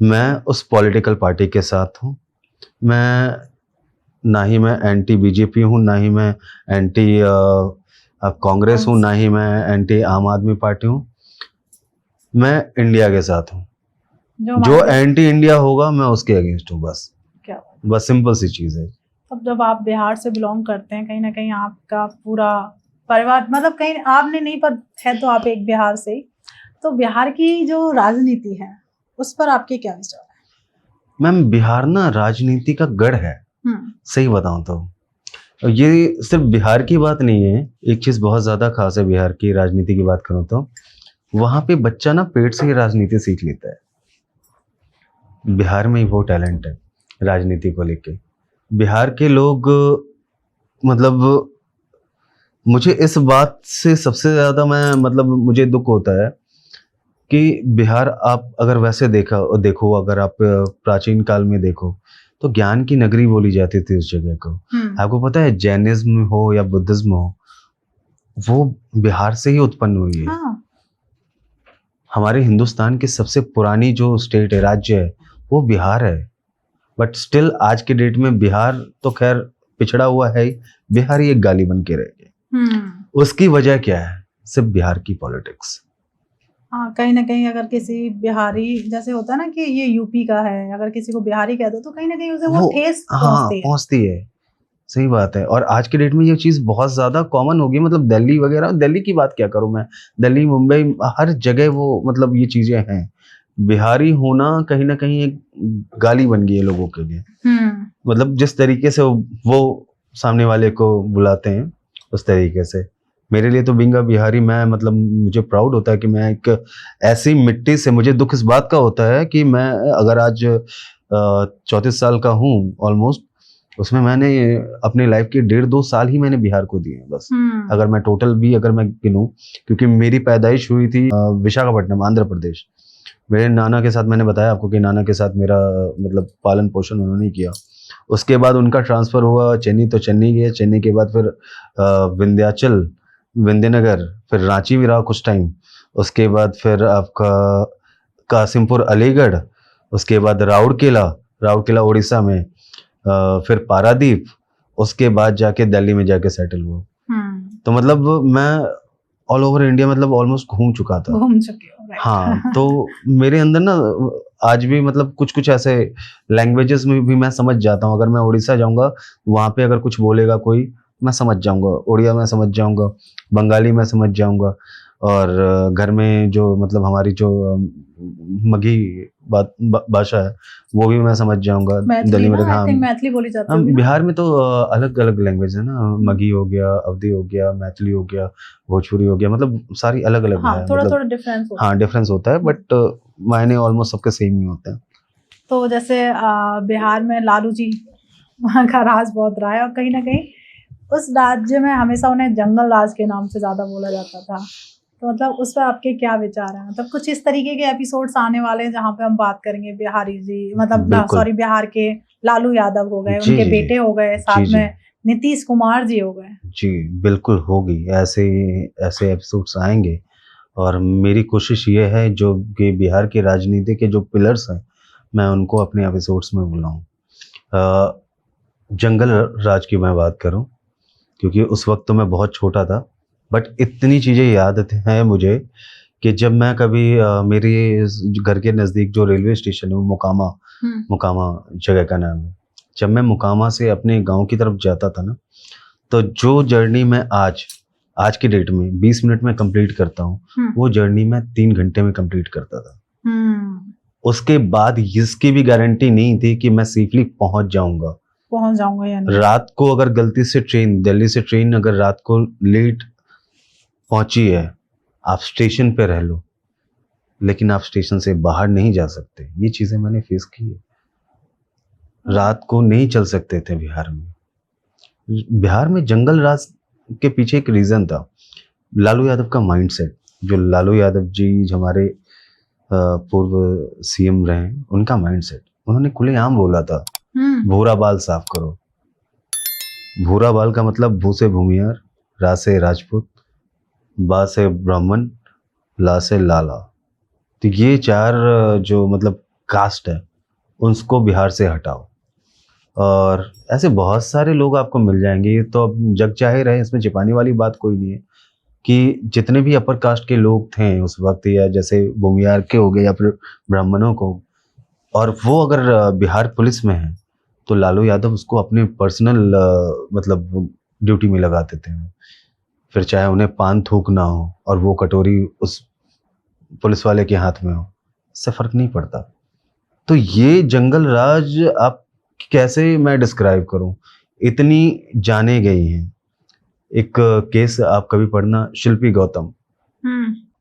मैं उस पॉलिटिकल पार्टी के साथ हूँ। मैं ना ही मैं एंटी बीजेपी हूँ, ना ही मैं एंटी कांग्रेस हूँ, ना ही मैं एंटी आम आदमी पार्टी हूँ। मैं इंडिया के साथ हूँ। जो एंटी इंडिया होगा मैं उसके अगेंस्ट हूँ। बस क्या बस सिंपल सी चीज़ है। अब जब आप बिहार से बिलोंग करते हैं, कहीं ना कहीं आपका पूरा परिवार, मतलब कहीं आपने नहीं, पर है तो आप एक बिहार से ही, तो बिहार की जो राजनीति है उस पर आपके क्या विचार है? मैम, बिहार ना राजनीति का गढ़ है। सही बताऊं तो ये सिर्फ बिहार की बात नहीं है। एक चीज बहुत ज्यादा खास है बिहार की राजनीति की बात करूं तो, वहां पे बच्चा ना पेट से ही राजनीति सीख लेता है। बिहार में ही वो टैलेंट है राजनीति को लेके। बिहार के लोग, मतलब मुझे इस बात से सबसे ज्यादा मुझे दुख होता है कि बिहार, आप अगर वैसे देखो अगर आप प्राचीन काल में देखो तो ज्ञान की नगरी बोली जाती थी उस जगह को। आपको पता है जैनिज्म हो या बुद्धिज्म हो, वो बिहार से ही उत्पन्न हुई है। हाँ। हमारे हिंदुस्तान की सबसे पुरानी जो स्टेट है, राज्य है, वो बिहार है। बट स्टिल आज के डेट में बिहार तो खैर पिछड़ा हुआ है ही, बिहार ही एक गाली बन के रह गया। उसकी वजह क्या है? सिर्फ बिहार की पॉलिटिक्स। हाँ, कहीं ना कहीं अगर किसी बिहारी, जैसे होता है ना कि ये यूपी का है, अगर किसी को बिहारी कह दो तो कहीं ना कहीं उसे वो ठेस पहुंचती है। सही बात है। और आज के डेट में ये चीज बहुत ज्यादा कॉमन होगी। मतलब दिल्ली वगैरह, दिल्ली की बात क्या करूं मैं, दिल्ली मुंबई हर जगह वो मतलब ये चीजें हैं। बिहारी होना कहीं ना कहीं एक गाली बन गई है लोगों के लिए। मतलब जिस तरीके से वो सामने वाले को बुलाते हैं उस तरीके से। मेरे लिए तो बीइंग अ बिहारी, मैं मुझे प्राउड होता है कि मैं एक ऐसी मिट्टी से, मुझे दुख इस बात का होता है कि मैं अगर आज 34 साल का हूँ ऑलमोस्ट, उसमें मैंने अपनी लाइफ के 1.5-2 साल ही मैंने बिहार को दिए हैं बस। अगर मैं टोटल भी अगर मैं गिनूं, क्योंकि मेरी पैदाइश हुई थी विशाखापट्टनम, आंध्र प्रदेश। मेरे नाना के साथ, मैंने बताया आपको कि नाना के साथ मेरा पालन पोषण उन्होंने किया। उसके बाद उनका ट्रांसफ़र हुआ चेन्नई, तो चेन्नई गया। चेन्नई के बाद फिर विंध्याचल, विंध्यनगर, फिर रांची भी रहा कुछ टाइम। उसके बाद फिर आपका कासिमपुर, अलीगढ़, उसके बाद राउरकेला उड़ीसा में, फिर पारादीप, उसके बाद जाके दिल्ली में जाके सेटल हुआ। तो मैं ऑल ओवर इंडिया ऑलमोस्ट घूम चुका था। घूम चुके हो, राइट। हाँ, तो मेरे अंदर ना आज भी कुछ कुछ ऐसे लैंग्वेजेस में भी मैं समझ जाता हूँ। अगर मैं उड़ीसा जाऊँगा, वहाँ पे अगर कुछ बोलेगा कोई, मैं समझ जाऊँगा। उड़िया में समझ जाऊँगा, बंगाली में समझ जाऊँगा, और घर में जो हमारी जो मगही भाषा है वो भी मैं समझ जाऊँगा। दिल्ली में हाँ, मैथिली बोली जाती है। बिहार में तो अलग अलग लैंग्वेज है ना, मगही हो गया, अवधी हो गया, मैथिली हो गया, भोजपुरी हो गया, सारी अलग अलग है। थोड़ा थोड़ा डिफरेंस होता है। हाँ, डिफरेंस होता है, बट मायने ऑलमोस्ट सबके सेम ही होते हैं। तो जैसे बिहार में लालू जी वहाँ का राज बहुत रहा है, और कहीं ना कहीं उस राज्य में हमेशा उन्हें जंगल राज के नाम से ज्यादा बोला जाता था। तो उस पर आपके क्या विचार हैं? कुछ इस तरीके के एपिसोड्स आने वाले हैं जहाँ पे हम बात करेंगे बिहारी जी, बिहार के लालू यादव हो गए, उनके बेटे हो गए, साथ में नीतीश कुमार जी हो गए। जी बिल्कुल होगी, ऐसे एपिसोड्स आएंगे। और मेरी कोशिश ये है जो कि बिहार की राजनीति के जो पिलर्स हैं, मैं उनको अपने एपिसोड्स में बुलाऊं। जंगल राज की मैं बात करूं, क्योंकि उस वक्त तो मैं बहुत छोटा था, बट इतनी चीज़ें याद हैं मुझे कि जब मैं कभी मेरे घर के नज़दीक जो रेलवे स्टेशन है वो मुकामा जगह का नाम है। जब मैं मुकामा से अपने गांव की तरफ जाता था ना, तो जो जर्नी मैं आज की डेट में 20 मिनट में कंप्लीट करता हूँ, वो जर्नी मैं 3 घंटे में कंप्लीट करता था। उसके बाद इसकी भी गारंटी नहीं थी कि मैं सेफली पहुंच जाऊंगा या नहीं। रात को अगर गलती से ट्रेन, दिल्ली से ट्रेन अगर रात को लेट पहुंची है, आप स्टेशन पे रह लो, लेकिन आप स्टेशन से बाहर नहीं जा सकते। ये चीजें मैंने फेस की है। रात को नहीं चल सकते थे बिहार में जंगल राज के पीछे एक रीजन था, लालू यादव का माइंडसेट। जो लालू यादव जी हमारे पूर्व सीएम रहे, उनका माइंडसेट, उन्होंने खुलेआम बोला था, भूरा बाल साफ करो। भूरा बाल का मतलब भू से भूमियार, रा से राजपूत, बा से ब्राह्मण, ला से लाला। तो ये 4 जो कास्ट है उसको बिहार से हटाओ। और ऐसे बहुत सारे लोग आपको मिल जाएंगे। ये तो अब जग जाहिर है, इसमें छिपाने वाली बात कोई नहीं है कि जितने भी अपर कास्ट के लोग थे उस वक्त, या जैसे भूमियार के हो गए या फिर ब्राह्मणों को, और वो अगर बिहार पुलिस में है तो लालू यादव उसको अपने पर्सनल मतलब ड्यूटी में लगा देते हैं। फिर चाहे उन्हें पान थूकना हो और वो कटोरी उस पुलिस वाले के हाथ में हो, इससे फर्क नहीं पड़ता। तो ये जंगल राज आप कैसे मैं डिस्क्राइब करूं, इतनी जाने गई हैं। एक केस आप कभी पढ़ना, शिल्पी गौतम,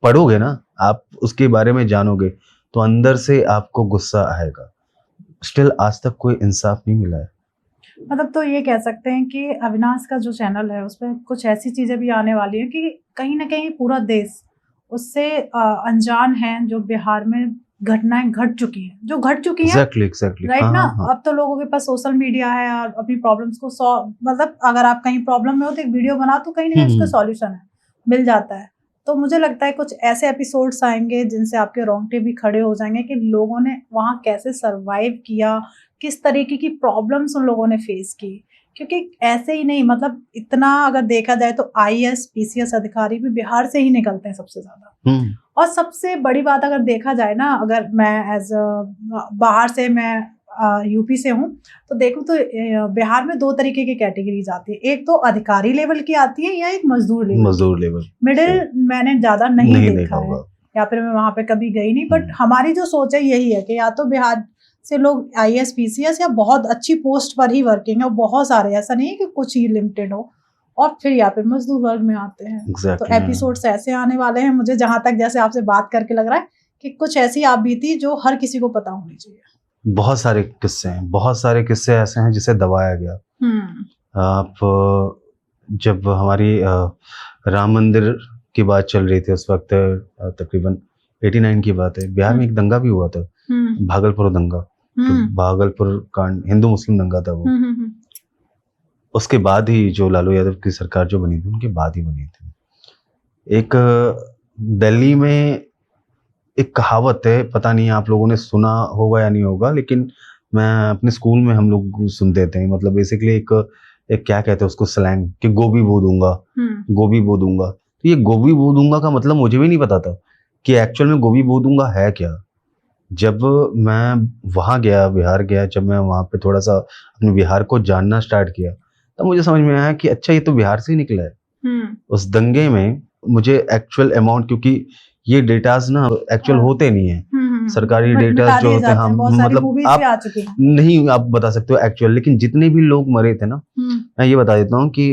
पढ़ोगे ना आप, उसके बारे में जानोगे तो अंदर से आपको गुस्सा आएगा। स्टिल आज तक कोई इंसाफ नहीं मिला है। मतलब तो ये कह सकते हैं कि अविनाश का जो चैनल है उसमें कुछ ऐसी चीजें भी आने वाली हैं कि कहीं ना कहीं पूरा देश उससे अनजान है, जो बिहार में घटनाएं घट चुकी हैं, जो घट चुकी हैं। एग्जैक्टली राइट ना। हाँ। अब तो लोगों के पास सोशल मीडिया है और अपनी प्रॉब्लम्स को मतलब अगर आप कहीं प्रॉब्लम में हो तो एक वीडियो बना तो कहीं ना कहीं उसका सॉल्यूशन है, मिल जाता है। तो मुझे लगता है कुछ ऐसे एपिसोड्स आएंगे जिनसे आपके रोंगटे भी खड़े हो जाएंगे कि लोगों ने वहां कैसे सरवाइव किया, किस तरीके की प्रॉब्लम्स उन लोगों ने फेस की। क्योंकि ऐसे ही नहीं, मतलब इतना अगर देखा जाए तो आईएएस पीसीएस अधिकारी भी बिहार से ही निकलते हैं सबसे ज्यादा। और सबसे बड़ी बात अगर देखा जाए ना, अगर मैं एज बाहर से, मैं यूपी से हूँ, तो देखूँ तो बिहार में 2 तरीके की कैटेगरीज आती है। एक तो अधिकारी लेवल की आती है या एक मजदूर लेवल। मिडिल मैंने ज्यादा नहीं देखा है, या फिर मैं वहां पे कभी गई नहीं। बट हमारी जो सोच है यही है कि या तो बिहार से लोग आईएएस पीसीएस या बहुत अच्छी पोस्ट पर ही वर्किंग है, बहुत सारे, ऐसा नहीं है कि कुछ ही लिमिटेड हो, और फिर या फिर मजदूर वर्ग में आते हैं। तो एपिसोड्स ऐसे आने वाले हैं, मुझे जहां तक जैसे आपसे बात करके लग रहा है कि कुछ ऐसी आप बीती जो हर किसी को पता होनी चाहिए। बहुत सारे किस्से हैं, बहुत सारे किस्से ऐसे हैं जिसे दबाया गया। आप जब हमारी राम मंदिर की बात चल रही थी उस वक्त, तकरीबन 89 की बात है, बिहार में एक दंगा भी हुआ था, भागलपुर दंगा, भागलपुर कांड, हिंदू मुस्लिम दंगा था वो। उसके बाद ही जो लालू यादव की सरकार जो बनी थी, उनके बाद ही बनी थी। एक दिल्ली में एक कहावत है, पता नहीं आप लोगों ने सुना होगा या नहीं होगा, लेकिन मैं अपने स्कूल में हम लोग सुनते थे। मतलब बेसिकली एक क्या कहते हैं उसको, स्लैंग, कि गोभी बो दूंगा, गोभी बो दूंगा। तो ये गोभी बो दूंगा का मतलब मुझे भी नहीं पता था कि एक्चुअल में गोभी बो दूंगा है क्या। जब मैं वहां गया, बिहार गया, जब मैं वहां पे थोड़ा सा अपने बिहार को जानना स्टार्ट किया, तब मुझे समझ में आया कि अच्छा ये तो बिहार से ही निकला है। उस दंगे में मुझे एक्चुअल अमाउंट, क्योंकि ये डेटाज ना एक्चुअल होते नहीं है, सरकारी डेटा जो होते हैं, हम मतलब आप नहीं आप बता सकते हो एक्चुअल, लेकिन जितने भी लोग मरे थे ना, मैं ये बता देता हूँ कि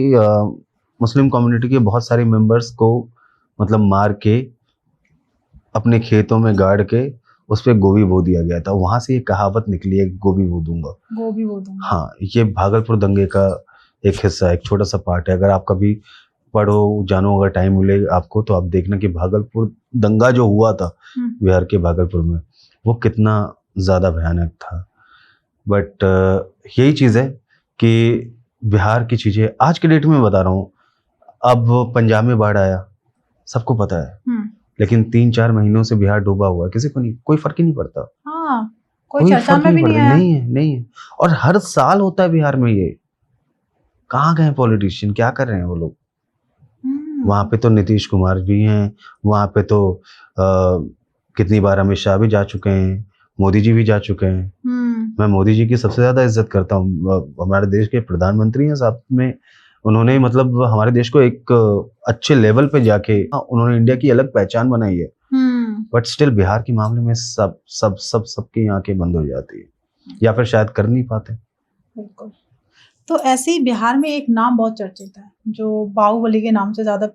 मुस्लिम कम्युनिटी के बहुत सारे मेंबर्स को मतलब मार के अपने खेतों में गाड़ के उस पर गोभी बो दिया गया था। वहां से ये कहावत निकली है, गोभी बो दूंगा, गोभी बो दूंगा। हाँ, ये भागलपुर दंगे का एक हिस्सा, एक छोटा सा पार्ट है। अगर आप कभी पढ़ो, जानो, अगर टाइम मिले आपको, तो आप देखना कि भागलपुर दंगा जो हुआ था बिहार के भागलपुर में, वो कितना ज्यादा भयानक था। बट यही चीज है कि बिहार की चीजें आज के डेट में बता रहा हूँ। अब पंजाब में बाढ़ आया, सबको पता है, लेकिन 3-4 महीनों से बिहार डूबा हुआ है, किसी को नहीं, कोई फर्क ही नहीं पड़ता। हाँ, कोई चर्चा में भी नहीं है। नहीं है। और हर साल होता है बिहार में ये। कहाँ गए पॉलिटिशियन, क्या कर रहे हैं वो लोग? वहां पे तो नीतीश कुमार भी हैं, वहां पे तो कितनी बार अमित शाह भी जा चुके हैं, मोदी जी भी जा चुके हैं। मैं मोदी जी की सबसे ज्यादा इज्जत करता हूँ। हमारे देश के प्रधानमंत्री हैं, साथ में उन्होंने मतलब हमारे देश को एक अच्छे लेवल पे जाके उन्होंने इंडिया की अलग पहचान बनाई है। बट स्टिल बिहार के मामले में सबकी आंखें बंद हो जाती है, या फिर शायद कर नहीं पाते। बिल्कुल। तो ऐसे ही बिहार में एक नाम बहुत चर्चित है, जो बाहुबली के नाम से ज्यादा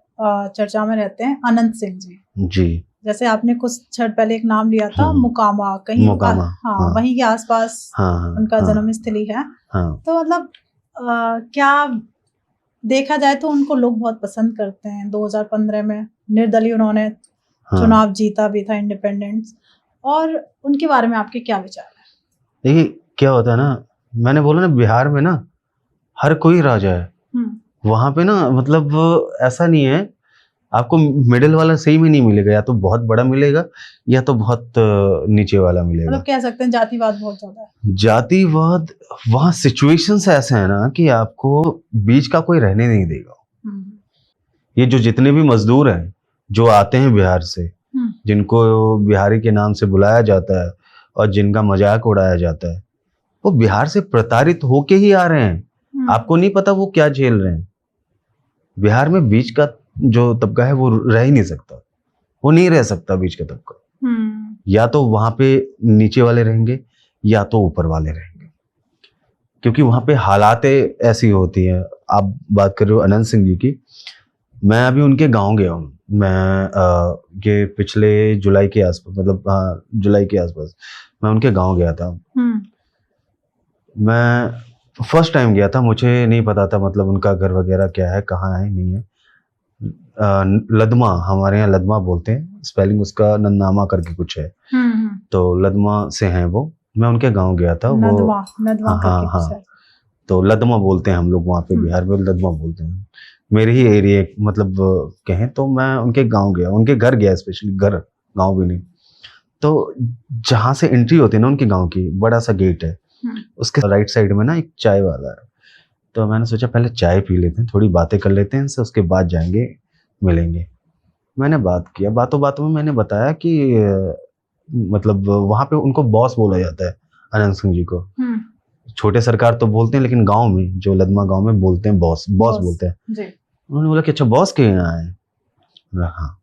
चर्चा में रहते हैं, अनंत सिंह जी। जैसे आपने कुछ क्षण पहले एक नाम लिया था, मुकामा, कहीं हाँ, वहीं के आसपास उनका जन्म स्थली है। तो मतलब क्या देखा जाए तो उनको लोग बहुत पसंद करते हैं। 2015 में निर्दलीय उन्होंने चुनाव जीता भी था, इंडिपेंडेंस। और उनके बारे में आपके क्या विचार है? देखिए क्या होता है ना, मैंने बोला ना, बिहार में ना हर कोई राजा है। वहां पे ना मतलब ऐसा नहीं है, आपको मिडिल वाला सही में नहीं मिलेगा, या तो बहुत बड़ा मिलेगा या तो बहुत नीचे वाला मिलेगा। मतलब कह सकते हैं जातिवाद बहुत ज्यादा है। जातिवाद, वहाँ सिचुएशंस ऐसे है ना कि आपको बीच का कोई रहने नहीं देगा। ये जो जितने भी मजदूर हैं जो आते हैं बिहार से, जिनको बिहारी के नाम से बुलाया जाता है और जिनका मजाक उड़ाया जाता है, वो बिहार से प्रताड़ित होके ही आ रहे हैं। आपको नहीं पता वो क्या झेल रहे हैं। बिहार में बीच का जो तबका है वो रह ही नहीं सकता, वो नहीं रह सकता बीच का तबका। या तो वहां पे नीचे वाले रहेंगे या तो ऊपर वाले रहेंगे, क्योंकि वहां पे हालातें ऐसी होती हैं। आप बात कर रहे हो अनंत सिंह जी की, मैं अभी उनके गांव गया हूँ। मैं ये पिछले जुलाई के आसपास, मतलब जुलाई के आसपास मैं उनके गांव गया था। मैं फर्स्ट टाइम गया था, मुझे नहीं पता था मतलब उनका घर वगैरह क्या है, कहाँ है, नहीं है। लदमा, हमारे यहाँ लदमा बोलते हैं, स्पेलिंग उसका नन्नामा करके कुछ है। तो लदमा से हैं वो। मैं उनके गांव गया था। नदवा, नदवा हाँ हाँ, तो लदमा बोलते हैं हम लोग वहाँ पे, बिहार में लदमा बोलते हैं। मेरे ही एरिया मतलब कहें तो मैं उनके गांव गया, उनके घर गया, स्पेशली घर, गांव भी नहीं। तो जहाँ से एंट्री होती है ना उनके गांव की, बड़ा सा गेट है, उसके राइट साइड में ना एक चाय वाला है। तो मैंने सोचा पहले चाय पी लेते हैं, थोड़ी बातें कर लेते हैं इनसे, उसके बाद जाएंगे मिलेंगे। मैंने बात किया, बातों बातों में मैंने बताया कि मतलब वहाँ पे उनको बॉस बोला जाता है, अनंत सिंह जी को। छोटे सरकार तो बोलते हैं, लेकिन गांव में, जो लदमा गांव में बोलते हैं बॉस बोलते हैं जी। उन्होंने बोला कि अच्छा बॉस के यहाँ आए? हाँ।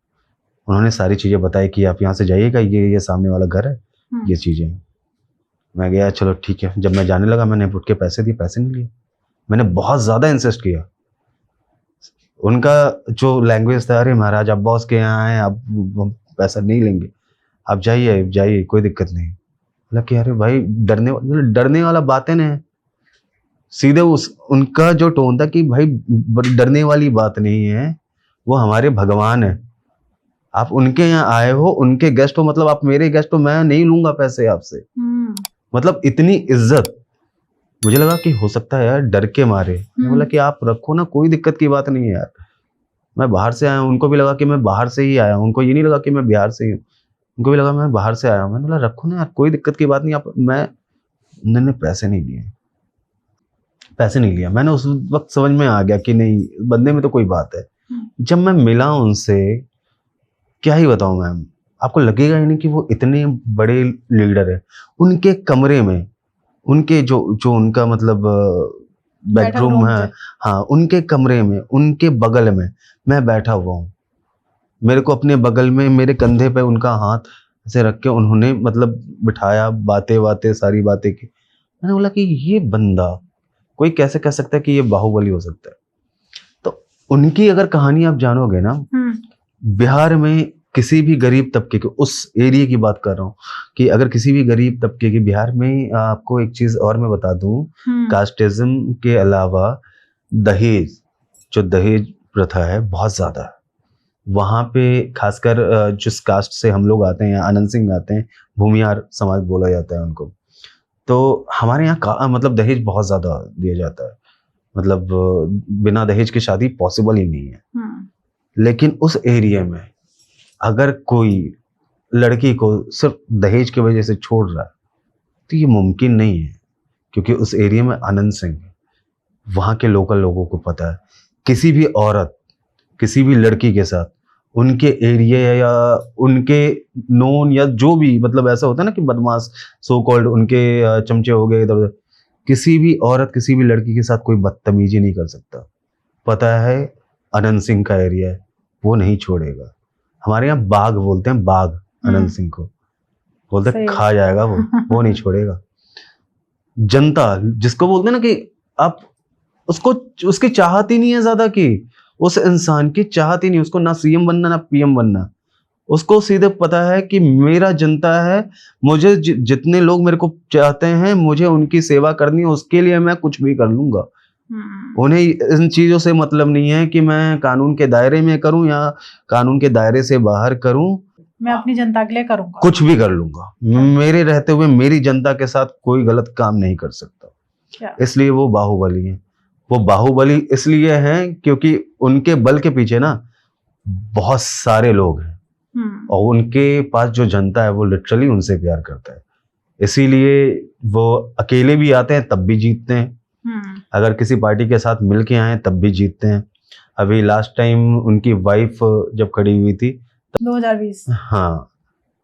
उन्होंने सारी चीजें बताई कि आप यहाँ से जाइएगा, ये सामने वाला घर है, ये चीजें। मैं गया, चलो ठीक है। जब मैं जाने लगा, मैंने उठ के पैसे दिए, पैसे नहीं लिए। मैंने बहुत ज्यादा इंसिस्ट किया। उनका जो लैंग्वेज था, अरे महाराज आप बॉस के यहाँ आए, आप पैसा नहीं लेंगे, आप जाइए जाइए, कोई दिक्कत नहीं। बोला कि अरे भाई डरने वाला बातें नहीं है। सीधे उनका जो टोन था कि भाई डरने वाली बात नहीं है, वो हमारे भगवान है, आप उनके यहाँ आए हो, उनके गेस्ट हो, मतलब आप मेरे गेस्ट हो, मैं नहीं लूंगा पैसे आपसे। मतलब इतनी इज्जत। मुझे लगा कि हो सकता है यार डर के मारे। मैं बोला कि आप रखो ना, कोई दिक्कत की बात नहीं है यार, मैं बाहर से आया हूँ। उनको भी लगा कि मैं बाहर से ही आया हूँ, उनको ये नहीं लगा कि मैं बिहार से ही हूँ, उनको भी लगा मैं बाहर से आया हूँ। मैंने बोला रखो ना यार, कोई दिक्कत की बात नहीं। आप मैंने पैसे नहीं लिए, पैसे नहीं लिया। मैंने उस वक्त समझ में आ गया कि नहीं, बंदे में तो कोई बात है। जब मैं मिला उनसे, क्या ही बताऊं मैम, आपको लगेगा ही नहीं कि वो इतने बड़े लीडर है। उनके कमरे में, उनके जो उनका मतलब बेडरूम है, हाँ, उनके कमरे में, उनके बगल में मैं बैठा हुआ हूँ। मेरे को अपने बगल में, मेरे कंधे पे उनका हाथ ऐसे रख के उन्होंने मतलब बिठाया, बातें सारी बातें की। मैंने बोला कि ये बंदा, कोई कैसे कह सकता है कि ये बाहुबली हो सकता है? तो उनकी अगर कहानी आप जानोगे ना, बिहार में किसी भी गरीब तबके के, उस एरिया की बात कर रहा हूँ, कि अगर किसी भी गरीब तबके की, बिहार में आपको एक चीज और मैं बता दूं, कास्टिज्म के अलावा दहेज, जो दहेज प्रथा है बहुत ज्यादा है वहां पे। खासकर जिस कास्ट से हम लोग आते हैं, अनंत सिंह आते हैं, भूमियार समाज बोला जाता है उनको। तो हमारे यहाँ मतलब दहेज बहुत ज्यादा दिया जाता है, मतलब बिना दहेज की शादी पॉसिबल ही नहीं है। लेकिन उस एरिया में अगर कोई लड़की को सिर्फ दहेज की वजह से छोड़ रहा है तो ये मुमकिन नहीं है, क्योंकि उस एरिया में अनंत सिंह है। वहाँ के लोकल लोगों को पता है, किसी भी औरत किसी भी लड़की के साथ उनके एरिया या उनके नोन या जो भी, मतलब ऐसा होता है ना कि बदमाश सो कॉल्ड उनके चमचे हो गए इधर उधर, किसी भी औरत किसी भी लड़की के साथ कोई बदतमीजी नहीं कर सकता। पता है अनंत सिंह का एरिया है, वो नहीं छोड़ेगा। हमारे यहाँ बाघ बोलते हैं, बाघ अनंत सिंह को बोलते खा जाएगा वो नहीं छोड़ेगा। जनता जिसको बोलते हैं ना कि आप उसको, उसकी चाहत ही नहीं है ज्यादा, की उस इंसान की चाहत ही नहीं, उसको ना सीएम बनना ना पीएम बनना, उसको सीधे पता है कि मेरा जनता है, मुझे जितने लोग मेरे को चाहते हैं, मुझे उनकी सेवा करनी है, उसके लिए मैं कुछ भी कर लूंगा। उन्हें इन चीजों से मतलब नहीं है कि मैं कानून के दायरे में करूं या कानून के दायरे से बाहर करूं, मैं अपनी जनता के लिए करूंगा, कुछ भी कर लूंगा। मेरे रहते हुए मेरी जनता के साथ कोई गलत काम नहीं कर सकता। इसलिए वो बाहुबली है। वो बाहुबली इसलिए हैं क्योंकि उनके बल के पीछे ना बहुत सारे लोग हैं और उनके पास जो जनता है वो लिटरली उनसे प्यार करता है, इसीलिए वो अकेले भी आते हैं तब भी जीतते हैं, अगर किसी पार्टी के साथ मिल के आए तब भी जीतते हैं। अभी लास्ट टाइम उनकी वाइफ जब खड़ी हुई थी 2020, हाँ,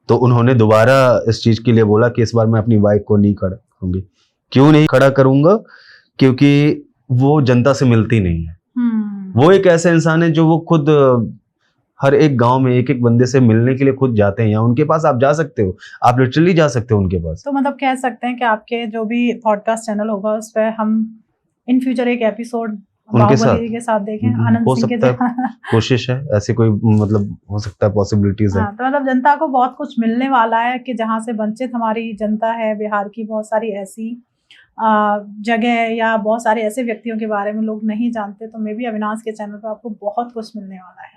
तो उन्होंने दोबारा इस चीज के लिए बोला कि इस बार मैं अपनी वाइफ को नहीं खड़ा करूंगी। क्यों नहीं खड़ा करूंगा? क्योंकि वो जनता से मिलती नहीं है। वो एक ऐसा इंसान है जो वो खुद हर एक गांव में एक एक बंदे से मिलने के लिए खुद जाते हैं, या उनके पास आप जा सकते हो, आप लिटरली जा सकते हो उनके पास। तो मतलब कह सकते हैं कि आपके जो भी पॉडकास्ट चैनल होगा उस पर हम इन फ्यूचर एक एपिसोड उनके बाहुबली के साथ देखें, आनंद हो सिंह के सकता है, कोशिश है, ऐसी कोई मतलब हो सकता है, पॉसिबिलिटीज है। हाँ, तो मतलब जनता को बहुत कुछ मिलने वाला है कि जहाँ से वंचित हमारी जनता है बिहार की, बहुत सारी ऐसी जगह है या बहुत सारे ऐसे व्यक्तियों के बारे में लोग नहीं जानते, तो मे भी अविनाश के चैनल पर आपको बहुत कुछ मिलने वाला है।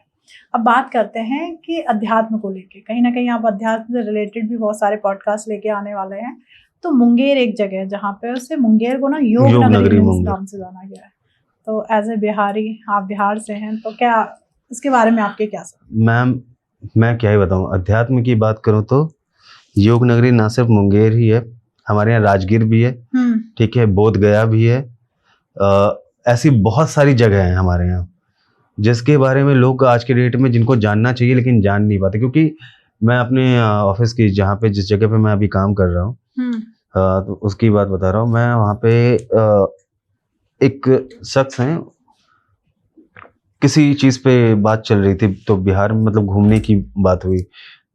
अब बात करते हैं कि अध्यात्म को लेके, कहीं ना कहीं आप अध्यात्म से रिलेटेड भी बहुत सारे पॉडकास्ट लेके आने वाले हैं। तो मुंगेर एक जगह है जहाँ पे उससे मुंगेर को ना योग नगरी नाम से जाना गया है। तो एज ए बिहारी, आप बिहार से हैं, तो क्या इसके बारे में आपके क्या समझ? मैम मैं क्या ही बताऊं, अध्यात्म की बात करूं तो योग नगरी ना सिर्फ मुंगेर ही है, हमारे यहाँ राजगीर भी है, ठीक है, बोध गया भी है, ऐसी बहुत सारी जगह हैं हमारे यहाँ जिसके बारे में लोग आज के डेट में जिनको जानना चाहिए लेकिन जान नहीं पाते। क्योंकि मैं अपने ऑफिस की जहाँ पे जिस जगह पे मैं अभी काम कर रहा हूँ तो उसकी बात बता रहा हूँ मैं, वहाँ पे एक शख्स हैं, किसी चीज पे बात चल रही थी तो बिहार में मतलब घूमने की बात हुई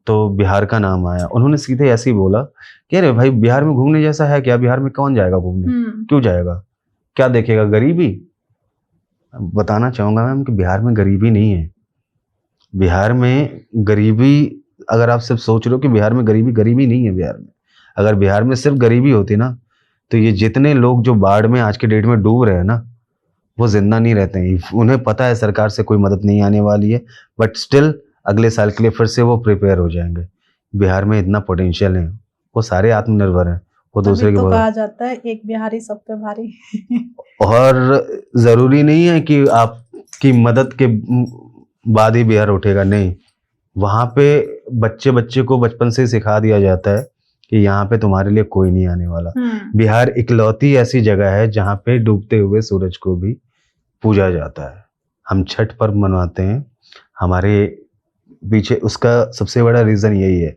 तो बिहार का नाम आया, उन्होंने सीधे ऐसे ही बोला कि अरे भाई बिहार में घूमने जैसा है क्या? बिहार में कौन जाएगा घूमने? क्यों जाएगा? क्या देखेगा? गरीबी? बताना चाहूंगा मैम कि बिहार में गरीबी नहीं है। बिहार में गरीबी, अगर आप सिर्फ सोच रहे हो कि बिहार में गरीबी नहीं है बिहार में। अगर बिहार में सिर्फ गरीबी होती ना तो ये जितने लोग जो बाढ़ में आज के डेट में डूब रहे हैं ना वो जिंदा नहीं रहते हैं। उन्हें पता है सरकार से कोई मदद नहीं आने वाली है, बट स्टिल अगले साल के लिए फिर से वो प्रिपेयर हो जाएंगे। बिहार में इतना पोटेंशियल है, वो सारे आत्मनिर्भर हैं, वो दूसरे के तो कहा जाता है एक बिहारी सब पे भारी। और जरूरी नहीं है कि आपकी मदद के बाद ही बिहार उठेगा, नहीं, वहां पे बच्चे को बचपन से सिखा दिया जाता है कि यहाँ पे तुम्हारे लिए कोई नहीं आने वाला। बिहार इकलौती ऐसी जगह है जहाँ पे डूबते हुए सूरज को भी पूजा जाता है। हम छठ पर्व मनवाते हैं, हमारे पीछे उसका सबसे बड़ा रीजन यही है।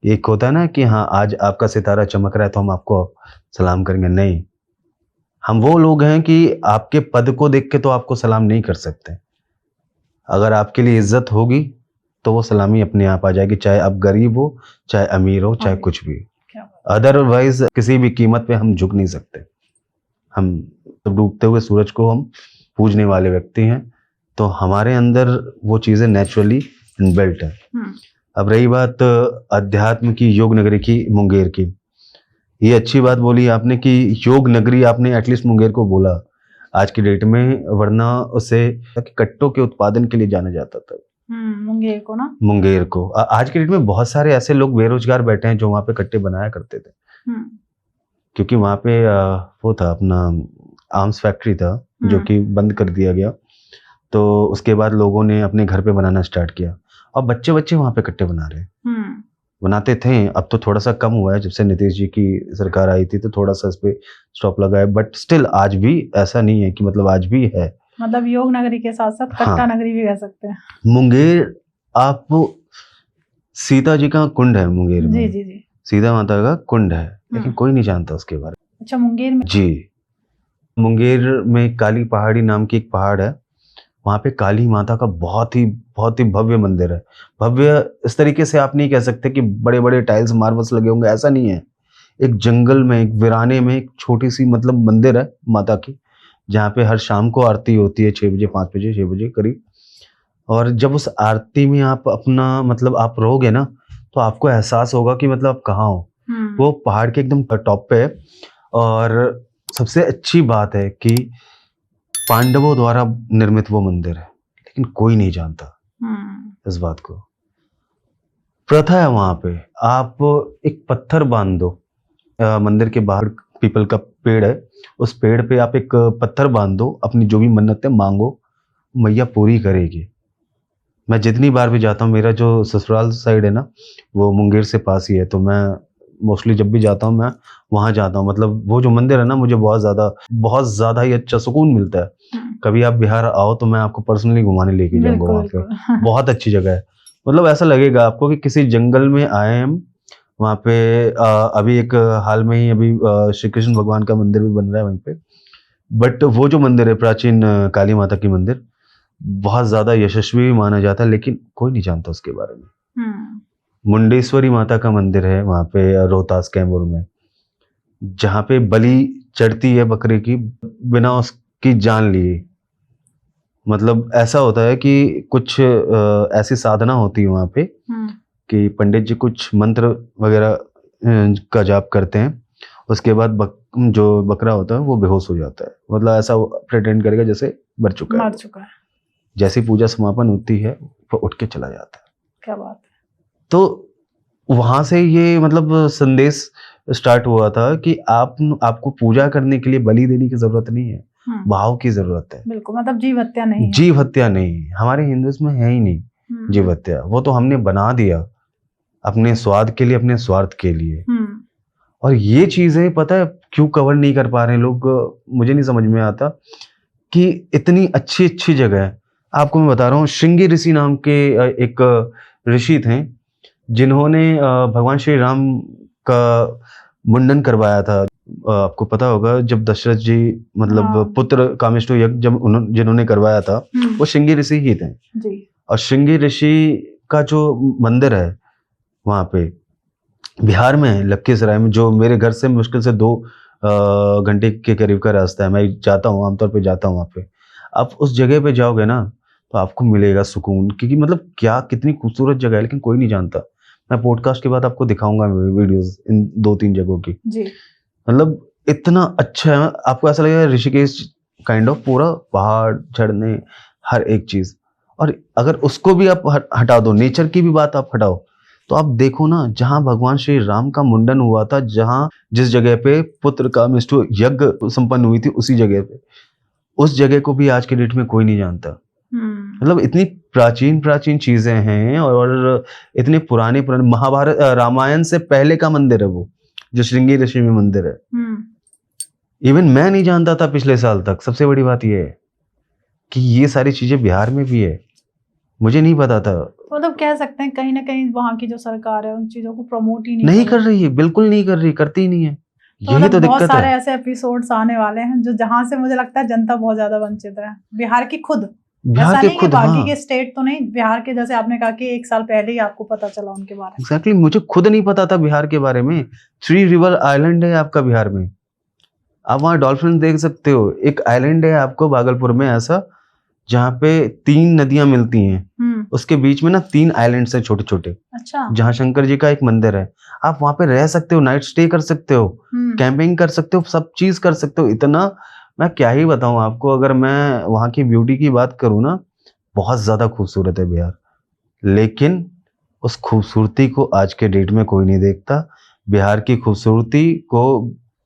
एक होता है ना कि हाँ आज आपका सितारा चमक रहा है तो हम आपको सलाम करेंगे, नहीं, हम वो लोग हैं कि आपके पद को देख के तो आपको सलाम नहीं कर सकते। अगर आपके लिए इज्जत होगी तो वो सलामी अपने आप आ जाएगी, चाहे आप गरीब हो, चाहे अमीर हो, चाहे कुछ भी। अदरवाइज किसी भी कीमत पे हम झुक नहीं सकते। हम तो डूबते हुए सूरज को हम पूजने वाले व्यक्ति हैं, तो हमारे अंदर वो चीजें नेचुरली इनबिल्ट है। अब रही बात अध्यात्म की, योग नगरी की, मुंगेर की, ये अच्छी बात बोली आपने कि योग नगरी, आपने एटलीस्ट मुंगेर को बोला आज की डेट में, वरना उसे कट्टों के उत्पादन के लिए जाना जाता था। मुंगेर को ना, मुंगेर को आज के डेट में बहुत सारे ऐसे लोग बेरोजगार बैठे हैं जो वहां पे कट्टे बनाया करते थे, क्योंकि वहां पे वो था अपना आर्म्स फैक्ट्री था जो कि बंद कर दिया गया। तो उसके बाद लोगों ने अपने घर पे बनाना स्टार्ट किया और बच्चे वहां पे कट्टे बना रहे, बनाते थे। अब तो थोड़ा सा कम हुआ है, जब से नीतीश जी की सरकार आई थी तो थोड़ा सा इस पे स्टॉप लगा है, बट स्टिल आज भी ऐसा नहीं है कि मतलब आज भी है। मतलब योग नगरी के साथ साथ कट्टा नगरी भी कह सकते हैं। मुंगेर, आप सीता जी का कुंड है मुंगेर में, जी, सीता माता का कुंड है, लेकिन कोई नहीं जानता उसके बारे में। अच्छा, मुंगेर में? जी, मुंगेर में काली पहाड़ी नाम की एक पहाड़ है, वहां पे काली माता का बहुत ही भव्य मंदिर है। भव्य इस तरीके से आप नहीं कह सकते कि बड़े बड़े टाइल्स मार्बल्स लगे होंगे, ऐसा नहीं है। एक जंगल में, एक वीराने में एक छोटी सी मतलब मंदिर है माता की, जहाँ पे हर शाम को आरती होती है 6 बजे, 5 बजे, 6 बजे करीब। और जब उस आरती में आप अपना मतलब आप रहोगे ना तो आपको एहसास होगा कि मतलब आप कहाँ हो। वो पहाड़ के एकदम टॉप पे है। और सबसे अच्छी बात है कि पांडवों द्वारा निर्मित वो मंदिर है, लेकिन कोई नहीं जानता इस बात को। प्रथा है वहां पे, आप एक पत्थर बांध दो, मंदिर के बाहर पीपल का पेड़ है, उस पेड़ पे आप एक पत्थर बांध दो, अपनी जो भी मन्नतें मांगो मैया पूरी करेगी। मैं जितनी बार भी जाता हूँ, मेरा जो ससुराल साइड है ना वो मुंगेर से पास ही है, तो मैं मोस्टली जब भी जाता हूँ मैं वहाँ जाता हूँ। मतलब वो जो मंदिर है ना, मुझे बहुत ज़्यादा ही अच्छा सुकून मिलता है। कभी आप बिहार आओ तो मैं आपको पर्सनली घुमाने लेके जाऊँगा वहाँ पे। बिल्कुल। बहुत अच्छी जगह है। मतलब ऐसा लगेगा आपको कि किसी जंगल में आए हैं हम। वहाँ पे अभी एक हाल में ही अभी श्री कृष्ण भगवान का मंदिर भी बन रहा है वहीं पे। बट वो जो मंदिर है प्राचीन काली माता की मंदिर, बहुत ज़्यादा यशस्वी भी माना जाता है, लेकिन कोई नहीं जानता उसके बारे में। मुंडेश्वरी माता का मंदिर है वहाँ पे रोहतास कैमूर में, जहाँ पे बलि चढ़ती है बकरे की बिना उसकी जान लिए। मतलब ऐसा होता है कि कुछ ऐसी साधना होती है वहाँ पे कि पंडित जी कुछ मंत्र वगैरह का जाप करते हैं, उसके बाद जो बकरा होता है वो बेहोश हो जाता है। मतलब ऐसा प्रिटेंड करेगा जैसे मर चुका है। जैसी पूजा समापन होती है वो उठ के चला जाता है। क्या बात है। तो वहां से ये मतलब संदेश स्टार्ट हुआ था कि आपको पूजा करने के लिए बलि देने की जरूरत नहीं है, भाव की जरूरत है। बिल्कुल, मतलब जीव हत्या नहीं है। जीव हत्या नहीं, हमारे हिंदुइज्म में है ही नहीं जीव हत्या। वो तो हमने बना दिया अपने स्वाद के लिए, अपने स्वार्थ के लिए। और ये चीजें पता है क्यों कवर नहीं कर पा रहे हैं लोग, मुझे नहीं समझ में आता कि इतनी अच्छी अच्छी जगह है। आपको मैं बता रहा हूँ, श्रृंगी ऋषि नाम के एक ऋषि थे जिन्होंने भगवान श्री राम का मुंडन करवाया था। आपको पता होगा जब दशरथ जी मतलब पुत्र कामेष्टि यज्ञ जब जिन्होंने करवाया था वो श्रृंगी ऋषि ही थे जी। और श्रृंगी ऋषि का जो मंदिर है वहाँ पे बिहार में है, लखीसराय में, जो मेरे घर से मुश्किल से 2 घंटे के करीब का रास्ता है। मैं जाता हूँ, आमतौर पे जाता हूँ वहाँ पे। आप उस जगह पे जाओगे ना तो आपको मिलेगा सुकून, क्योंकि मतलब क्या कितनी खूबसूरत जगह है, लेकिन कोई नहीं जानता। मैं पॉडकास्ट के बाद आपको दिखाऊंगा वीडियोस इन 2-3 जगहों की जी। मतलब इतना अच्छा है, आपको ऐसा लगेगा ऋषिकेश काइंड ऑफ, पूरा पहाड़ झरने हर एक चीज। और अगर उसको भी आप हटा दो, नेचर की भी बात आप हटाओ, तो आप देखो ना जहां भगवान श्री राम का मुंडन हुआ था, जहां जिस जगह पे पुत्र कामेष्टि यज्ञ संपन्न हुई थी, उसी जगह पे, उस जगह को भी आज के डेट में कोई नहीं जानता। मतलब इतनी प्राचीन चीजें हैं और इतने पुराने महाभारत रामायण से पहले का मंदिर है वो, जो श्रृंगी ऋषि में मंदिर है। इवन मैं नहीं जानता था पिछले साल तक। सबसे बड़ी बात यह है कि ये सारी चीजें बिहार में भी है, मुझे नहीं पता था। मतलब कह सकते हैं कहीं ना कहीं वहाँ की जो सरकार है उन चीजों को प्रमोट ही नहीं कर रही है, बिल्कुल नहीं कर रही, करती ही नहीं है। यही तो दिक्कत है। बहुत सारे ऐसे एपिसोड्स आने वाले हैं जो जहां से मुझे लगता है जनता बहुत ज्यादा वंचित है। बिहार की खुद, बिहार के खुद, बाकी के स्टेट तो नहीं, बिहार के, जैसे आपने कहा कि 1 साल पहले ही आपको पता चला उनके बारे में। एग्जैक्टली, मुझे खुद नहीं पता था बिहार के बारे में। 3 रिवर आइलैंड है आपका बिहार में, आप वहाँ डॉल्फिन देख सकते हो। एक आइलैंड है आपको भागलपुर में ऐसा, जहाँ पे 3 नदियां मिलती हैं, उसके बीच में ना 3 आइलैंड्स हैं छोटे छोटे। अच्छा। जहाँ शंकर जी का एक मंदिर है, आप वहाँ पे रह सकते हो, नाइट स्टे कर सकते हो, कैंपिंग कर सकते हो, सब चीज कर सकते हो। इतना मैं क्या ही बताऊं आपको। अगर मैं वहाँ की ब्यूटी की बात करूँ ना, बहुत ज्यादा खूबसूरत है बिहार, लेकिन उस खूबसूरती को आज के डेट में कोई नहीं देखता। बिहार की खूबसूरती को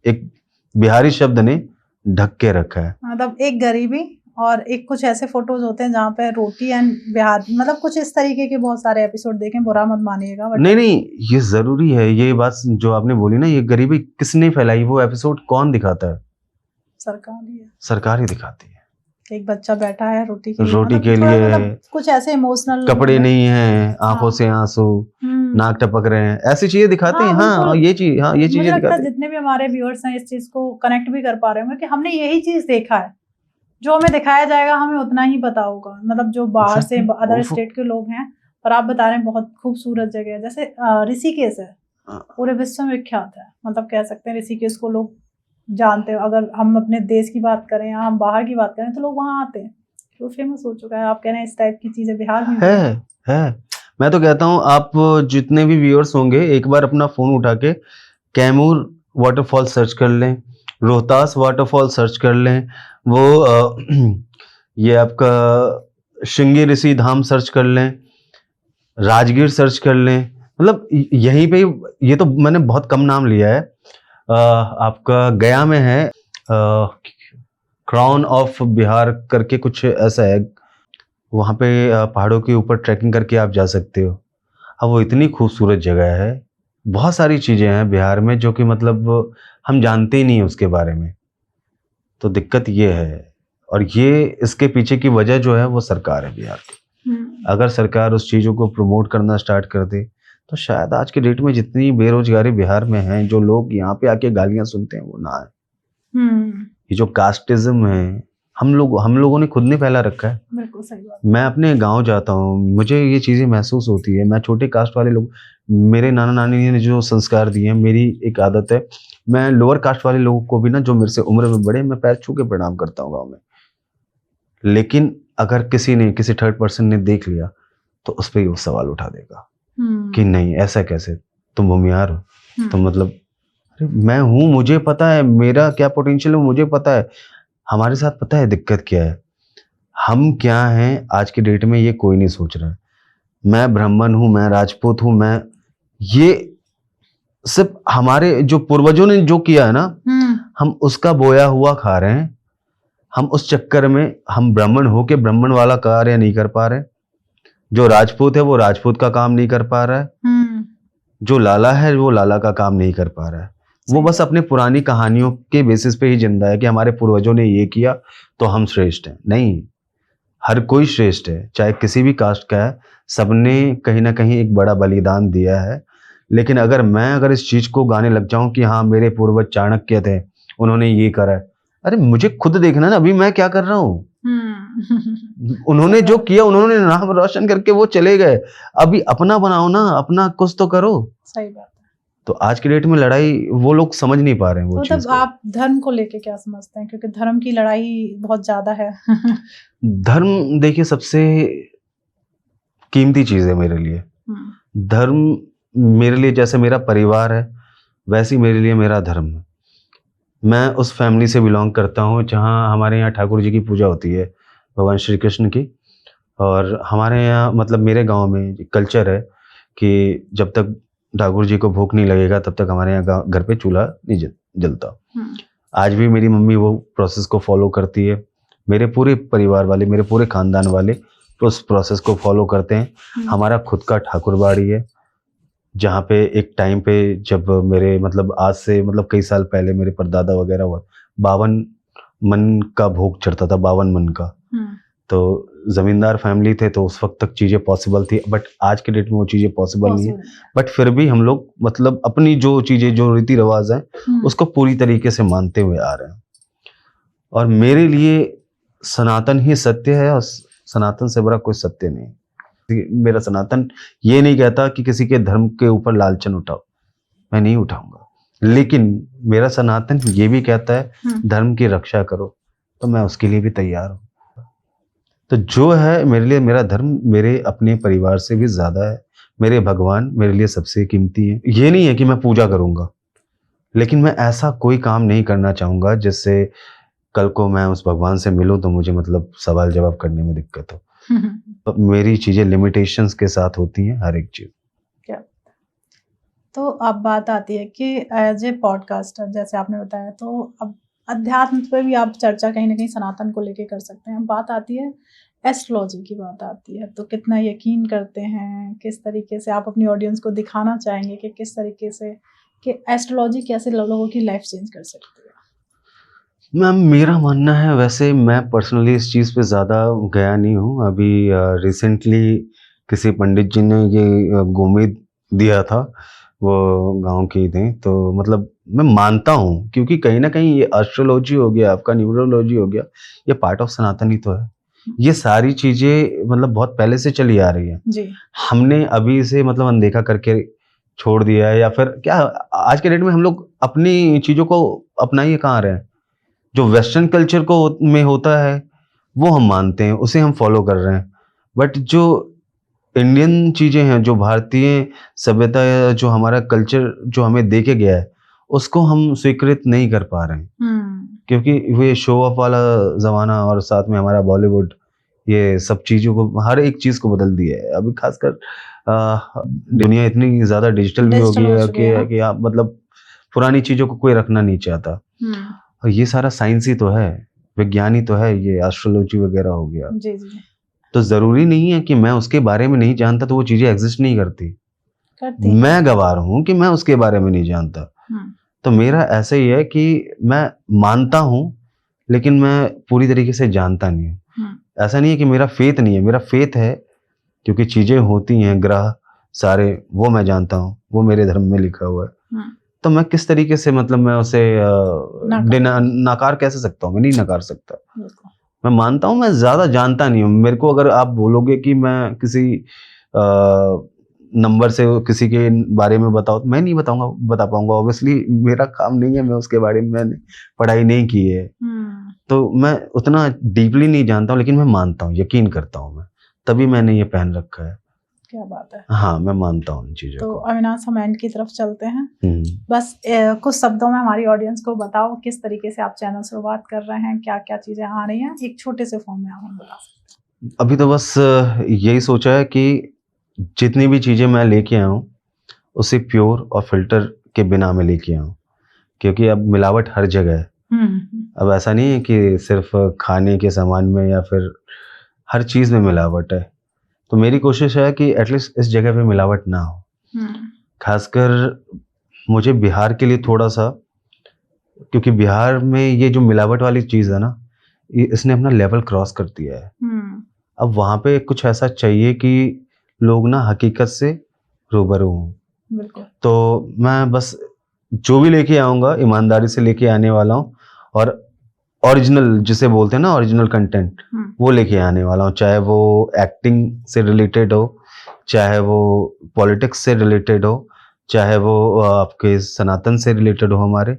एक बिहारी शब्द ने ढक के रखा है। मतलब एक गरीबी और एक कुछ ऐसे फोटोज होते हैं जहाँ पे रोटी एंड बिहार, मतलब कुछ इस तरीके के बहुत सारे एपिसोड देखें, बुरा मत मानिएगा। नहीं, ये जरूरी है। ये बात जो आपने बोली ना, ये गरीबी किसने फैलाई, वो एपिसोड कौन दिखाता है? सरकार ही दिखाती है। एक बच्चा बैठा है रोटी के लिए, मतलब कुछ ऐसे इमोशनल, कपड़े नहीं है, आंखों से आंसू, नाक टपक रहे हैं, ऐसी चीजें दिखाते हैं। ये चीजें दिखाते हैं। जितने भी हमारे व्यूअर्स हैं इस चीज को कनेक्ट भी कर पा रहे होंगे कि हमने यही चीज देखा है। जो हमें दिखाया जाएगा हमें उतना ही पता होगा। मतलब जो बाहर से अदर स्टेट के लोग हैं, और आप बता रहे हैं बहुत खूबसूरत जगह है, जैसे ऋषिकेश है, पूरे विश्व में विख्यात है। मतलब कह सकते हैं ऋषिकेश को लोग जानते हैं। अगर हम अपने देश की बात करें या हम बाहर की बात करें तो लोग वहाँ आते हैं, तो फेमस हो चुका है। आप कह रहे हैं इस टाइप की चीजें बिहार में है। मैं तो कहता हूँ आप जितने भी व्यूअर्स होंगे, एक बार अपना फोन उठा के कैमूर वाटरफॉल सर्च कर लें, रोहतास वाटरफॉल सर्च कर लें, वो ये आपका श्रृंगी ऋषि धाम सर्च कर लें, राजगीर सर्च कर लें। मतलब यहीं पे, ये तो मैंने बहुत कम नाम लिया है। आपका गया में है क्राउन ऑफ बिहार करके कुछ ऐसा है, वहाँ पे पहाड़ों के ऊपर ट्रैकिंग करके आप जा सकते हो। अब वो इतनी खूबसूरत जगह है, बहुत सारी चीज़ें हैं बिहार में जो कि मतलब हम जानते ही नहीं हैं उसके बारे में। तो दिक्कत ये है, और ये इसके पीछे की वजह जो है वो सरकार है बिहार की। अगर सरकार उस चीज़ों को प्रमोट करना स्टार्ट कर दे तो शायद आज के डेट में जितनी बेरोजगारी बिहार में है, जो लोग यहाँ पे आके गालियाँ सुनते हैं वो ना आए। ये जो कास्टिज्म है हम लोगों ने खुद ने फैला रखा है। बिल्कुल सही बात। मैं अपने गांव जाता हूँ, मुझे ये चीज़ें महसूस होती है। मैं छोटे कास्ट वाले लोग, मेरे नाना नानी ने जो संस्कार दिए हैं, मेरी एक आदत है, मैं लोअर कास्ट वाले लोगों को भी ना, जो मेरे से उम्र में बड़े, मैं पैर छू के प्रणाम करता हूँ गाँव में। लेकिन अगर किसी थर्ड पर्सन ने देख लिया तो उस पर वो सवाल उठा देगा कि नहीं ऐसा कैसे, तुम भूमिहार हो, तुम मतलब, अरे मैं हूँ, मुझे पता है मेरा क्या पोटेंशियल है, मुझे पता है। हमारे साथ पता है दिक्कत क्या है, हम क्या हैं आज की डेट में ये कोई नहीं सोच रहा है। मैं ब्राह्मण हूँ, मैं राजपूत हूँ, मैं, ये सिर्फ हमारे जो पूर्वजों ने जो किया है ना, हम उसका बोया हुआ खा रहे हैं। हम उस चक्कर में हम ब्राह्मण होके ब्राह्मण वाला कार्य नहीं कर पा रहे, जो राजपूत है वो राजपूत का काम नहीं कर पा रहा है, जो लाला है वो लाला का काम नहीं कर पा रहा है। वो बस अपने पुरानी कहानियों के बेसिस पे ही जिंदा है कि हमारे पूर्वजों ने ये किया तो हम श्रेष्ठ हैं। नहीं, हर कोई श्रेष्ठ है, चाहे किसी भी कास्ट का है, सबने कहीं ना कहीं एक बड़ा बलिदान दिया है। लेकिन अगर इस चीज को गाने लग जाऊं कि हाँ मेरे पूर्वज चाणक्य थे, उन्होंने ये करा है, अरे मुझे खुद देखना ना, अभी मैं क्या कर रहा हूँ। उन्होंने जो किया, उन्होंने नाम रोशन करके वो चले गए, अभी अपना बनाओ ना, अपना कुछ तो करो। सही बात है। तो आज की डेट में लड़ाई वो लोग समझ नहीं पा रहे हैं वो चीज। मतलब आप धर्म को लेके क्या समझते हैं, क्योंकि धर्म की लड़ाई बहुत ज्यादा है। धर्म देखिए सबसे कीमती चीज है मेरे लिए। धर्म मेरे लिए जैसे मेरा परिवार है, वैसे मेरे लिए मेरा धर्म है। मैं उस फैमिली से बिलोंग करता हूँ जहाँ हमारे यहाँ ठाकुर जी की पूजा होती है, भगवान श्री कृष्ण की। और हमारे यहाँ मतलब मेरे गांव में कल्चर है कि जब तक ठाकुर जी को भूख नहीं लगेगा तब तक हमारे यहाँ घर पे चूल्हा नहीं जलता। आज भी मेरी मम्मी वो प्रोसेस को फॉलो करती है, मेरे पूरे परिवार वाले, मेरे पूरे खानदान वाले उस प्रोसेस को फॉलो करते हैं। हमारा खुद का ठाकुरबाड़ी है, जहाँ पे एक टाइम पे जब मेरे मतलब आज से मतलब कई साल पहले मेरे परदादा वगैरह हुआ, 52 मन का भोग चढ़ता था, 52 मन का। तो जमींदार फैमिली थे तो उस वक्त तक चीजें पॉसिबल थी, बट आज के डेट में वो चीजें पॉसिबल नहीं है। बट फिर भी हम लोग मतलब अपनी जो चीजें, जो रीति रिवाज है उसको पूरी तरीके से मानते हुए आ रहे हैं। और मेरे लिए सनातन ही सत्य है, और सनातन से बड़ा कोई सत्य नहीं। मेरा सनातन ये नहीं कहता कि किसी के धर्म के ऊपर लालचन उठाओ, मैं नहीं उठाऊंगा। लेकिन मेरा सनातन ये भी कहता है धर्म की रक्षा करो, तो मैं उसके लिए भी तैयार हूँ। तो जो है मेरे लिए मेरा धर्म मेरे अपने परिवार से भी ज्यादा है। मेरे भगवान मेरे लिए सबसे कीमती है। ये नहीं है कि मैं पूजा करूंगा, लेकिन मैं ऐसा कोई काम नहीं करना चाहूंगा जिससे कल को मैं उस भगवान से मिलूं तो मुझे मतलब सवाल जवाब करने में दिक्कत हो। तो मेरी चीजें लिमिटेशंस के साथ होती हैं, हर एक चीज। क्या तो अब बात आती है कि एज ए पॉडकास्टर जैसे आपने बताया, तो अब अध्यात्म पे भी आप चर्चा कहीं ना कहीं सनातन को लेके कर सकते हैं। बात आती है एस्ट्रोलॉजी की, बात आती है तो कितना यकीन करते हैं, किस तरीके से आप अपनी ऑडियंस को दिखाना चाहेंगे कि किस तरीके से कि एस्ट्रोलॉजी कैसे लोगों की लाइफ चेंज कर सकती है? मैम मेरा मानना है, वैसे मैं पर्सनली इस चीज़ पे ज़्यादा गया नहीं हूँ। अभी रिसेंटली किसी पंडित जी ने ये गोमेद दिया था, वो गांव के ही थे। तो मतलब मैं मानता हूँ, क्योंकि कहीं ना कहीं ये एस्ट्रोलॉजी हो गया, आपका न्यूमरोलॉजी हो गया, ये पार्ट ऑफ सनातन ही तो है। ये सारी चीज़ें मतलब बहुत पहले से चली आ रही है जी। हमने अभी इसे मतलब अनदेखा करके छोड़ दिया है, या फिर क्या आज के डेट में हम लोग अपनी चीज़ों को अपनाइए कहाँ रहे हैं। जो वेस्टर्न कल्चर को में होता है वो हम मानते हैं, उसे हम फॉलो कर रहे हैं। बट जो इंडियन चीजें हैं, जो भारतीय सभ्यता या जो हमारा कल्चर जो हमें देके गया है, उसको हम स्वीकृत नहीं कर पा रहे हैं। क्योंकि वो शो ऑफ वाला जमाना और साथ में हमारा बॉलीवुड, ये सब चीजों को, हर एक चीज को बदल दिया है। अभी खासकर दुनिया इतनी ज्यादा डिजिटल भी हो गई है कि आप मतलब पुरानी चीजों को कोई रखना नहीं चाहता। और ये सारा साइंस ही तो है, विज्ञान ही तो है, ये एस्ट्रोलॉजी वगैरह हो गया। जी जी। तो जरूरी नहीं है कि मैं उसके बारे में नहीं जानता तो वो चीजें एग्जिस्ट नहीं करती। मैं गवार हूं कि मैं उसके बारे में नहीं जानता। तो मेरा ऐसा ही है कि मैं मानता हूं लेकिन मैं पूरी तरीके से जानता नहीं हूं। ऐसा नहीं है कि मेरा फेथ नहीं है, मेरा फेथ है, क्योंकि चीजें होती हैं, ग्रह सारे, वो मैं जानता हूँ, वो मेरे धर्म में लिखा हुआ है। तो मैं किस तरीके से मतलब मैं उसे नकार कैसे सकता हूँ? मैं नहीं नकार सकता। मैं मानता हूँ, मैं ज्यादा जानता नहीं हूँ। मेरे को अगर आप बोलोगे कि मैं किसी नंबर से किसी के बारे में बताओ तो मैं नहीं बता पाऊंगा। ऑब्वियसली मेरा काम नहीं है, मैं उसके बारे में मैंने पढ़ाई नहीं की है। तो मैं उतना डीपली नहीं जानता हूँ, लेकिन मैं मानता हूँ, यकीन करता हूँ मैं, तभी मैंने ये पहन रखा है। क्या बात है। हाँ, मैं मानता हूँ इन चीजों तो को। अविनाश, हम एंड की तरफ चलते हैं। बस कुछ शब्दों में हमारी ऑडियंस को बताओ किस तरीके से आप चैनल शुरुआत कर रहे हैं, क्या क्या चीजें आ रही हैं, एक छोटे से फॉर्म में आप हमें बता सकते हैं। अभी तो बस यही सोचा है कि जितनी भी चीजें मैं लेके आया हूँ उसे प्योर और फिल्टर के बिना मैं लेके आया हूँ, क्योंकि अब मिलावट हर जगह है। अब ऐसा नहीं है कि सिर्फ खाने के सामान में या फिर हर चीज में मिलावट है। तो मेरी कोशिश है कि एटलीस्ट इस जगह पे मिलावट ना हो। खासकर मुझे बिहार के लिए थोड़ा सा, क्योंकि बिहार में ये जो मिलावट वाली चीज है ना, इसने अपना लेवल क्रॉस कर दिया है। अब वहां पे कुछ ऐसा चाहिए कि लोग ना हकीकत से रूबरू हों। तो मैं बस जो भी लेके आऊंगा ईमानदारी से लेके आने वाला हूँ, और ओरिजिनल जिसे बोलते हैं ना, ओरिजिनल कंटेंट, वो लेके आने वाला हूँ। चाहे वो एक्टिंग से रिलेटेड हो, चाहे वो पॉलिटिक्स से रिलेटेड हो, चाहे वो आपके सनातन से रिलेटेड हो, हमारे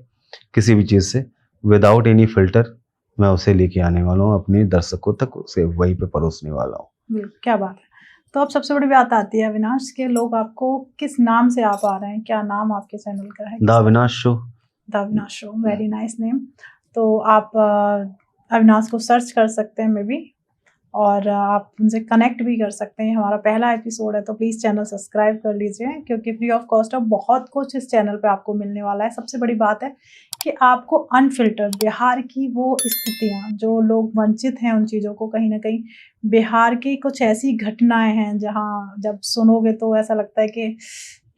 किसी भी चीज से, विदाउट एनी फिल्टर मैं उसे लेके आने वाला हूँ अपने दर्शकों तक, उसे वहीं पे परोसने वाला हूँ। क्या बात है। तो अब सबसे बड़ी बात आती है अविनाश के, लोग आपको किस नाम से आप आ रहे हैं, क्या नाम आपके चैनल का है? The Avinash show. The Avinash show, very nice name. तो आप अविनाश को सर्च कर सकते हैं मे बी, और आप उनसे कनेक्ट भी कर सकते हैं। हमारा पहला एपिसोड है तो प्लीज़ चैनल सब्सक्राइब कर लीजिए, क्योंकि फ्री ऑफ कॉस्ट अब बहुत कुछ इस चैनल पे आपको मिलने वाला है। सबसे बड़ी बात है कि आपको अनफिल्टर्ड बिहार की वो स्थितियाँ, जो लोग वंचित हैं उन चीज़ों को, कहीं ना कहीं बिहार की कुछ ऐसी घटनाएं हैं जहाँ जब सुनोगे तो ऐसा लगता है कि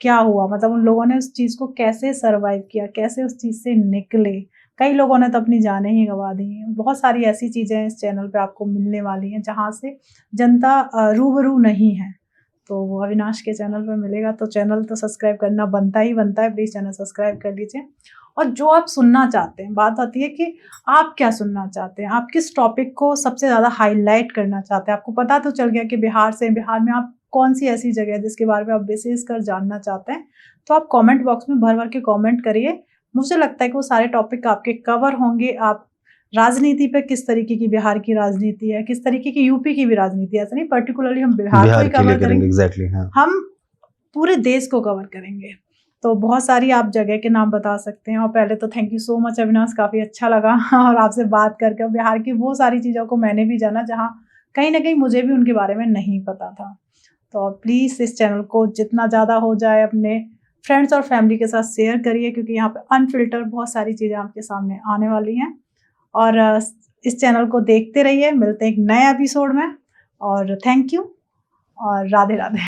क्या हुआ, मतलब उन लोगों ने उस चीज़ को कैसे सर्वाइव किया, कैसे उस चीज़ से निकले। कई लोगों ने तो अपनी जानें ही गंवा दी हैं। बहुत सारी ऐसी चीज़ें इस चैनल पे आपको मिलने वाली हैं जहाँ से जनता रूबरू नहीं है। तो वो अविनाश के चैनल पे मिलेगा, तो चैनल तो सब्सक्राइब करना बनता ही बनता है। प्लीज़ चैनल सब्सक्राइब कर लीजिए। और जो आप सुनना चाहते हैं, बात आती है कि आप क्या सुनना चाहते हैं, आप किस टॉपिक को सबसे ज़्यादा हाईलाइट करना चाहते हैं। आपको पता तो चल गया कि बिहार से, बिहार में आप कौन सी ऐसी जगह है जिसके बारे में आप विशेष कर जानना चाहते हैं, तो आप कमेंट बॉक्स में भर भर के कमेंट करिए। मुझे लगता है कि वो सारे टॉपिक आपके कवर होंगे। आप राजनीति पे, किस तरीके की बिहार की राजनीति है, किस तरीके की यूपी की भी राजनीति है, ऐसा नहीं पर्टिकुलरली हम बिहार को ही कवर करेंगे, एग्जैक्टली, हाँ। हम पूरे देश को कवर करेंगे। तो बहुत सारी आप जगह के नाम बता सकते हैं। और पहले तो thank you so much Avinash, काफ़ी अच्छा लगा और आपसे बात करके। बिहार की वो सारी चीज़ों को मैंने भी जाना जहाँ कहीं ना कहीं मुझे भी उनके बारे में नहीं पता था। तो प्लीज़ इस चैनल को जितना ज़्यादा हो जाए अपने फ्रेंड्स और फैमिली के साथ शेयर करिए, क्योंकि यहाँ पे अनफिल्टर बहुत सारी चीज़ें आपके सामने आने वाली हैं। और इस चैनल को देखते रहिए। मिलते हैं एक नए एपिसोड में, और थैंक यू और राधे राधे।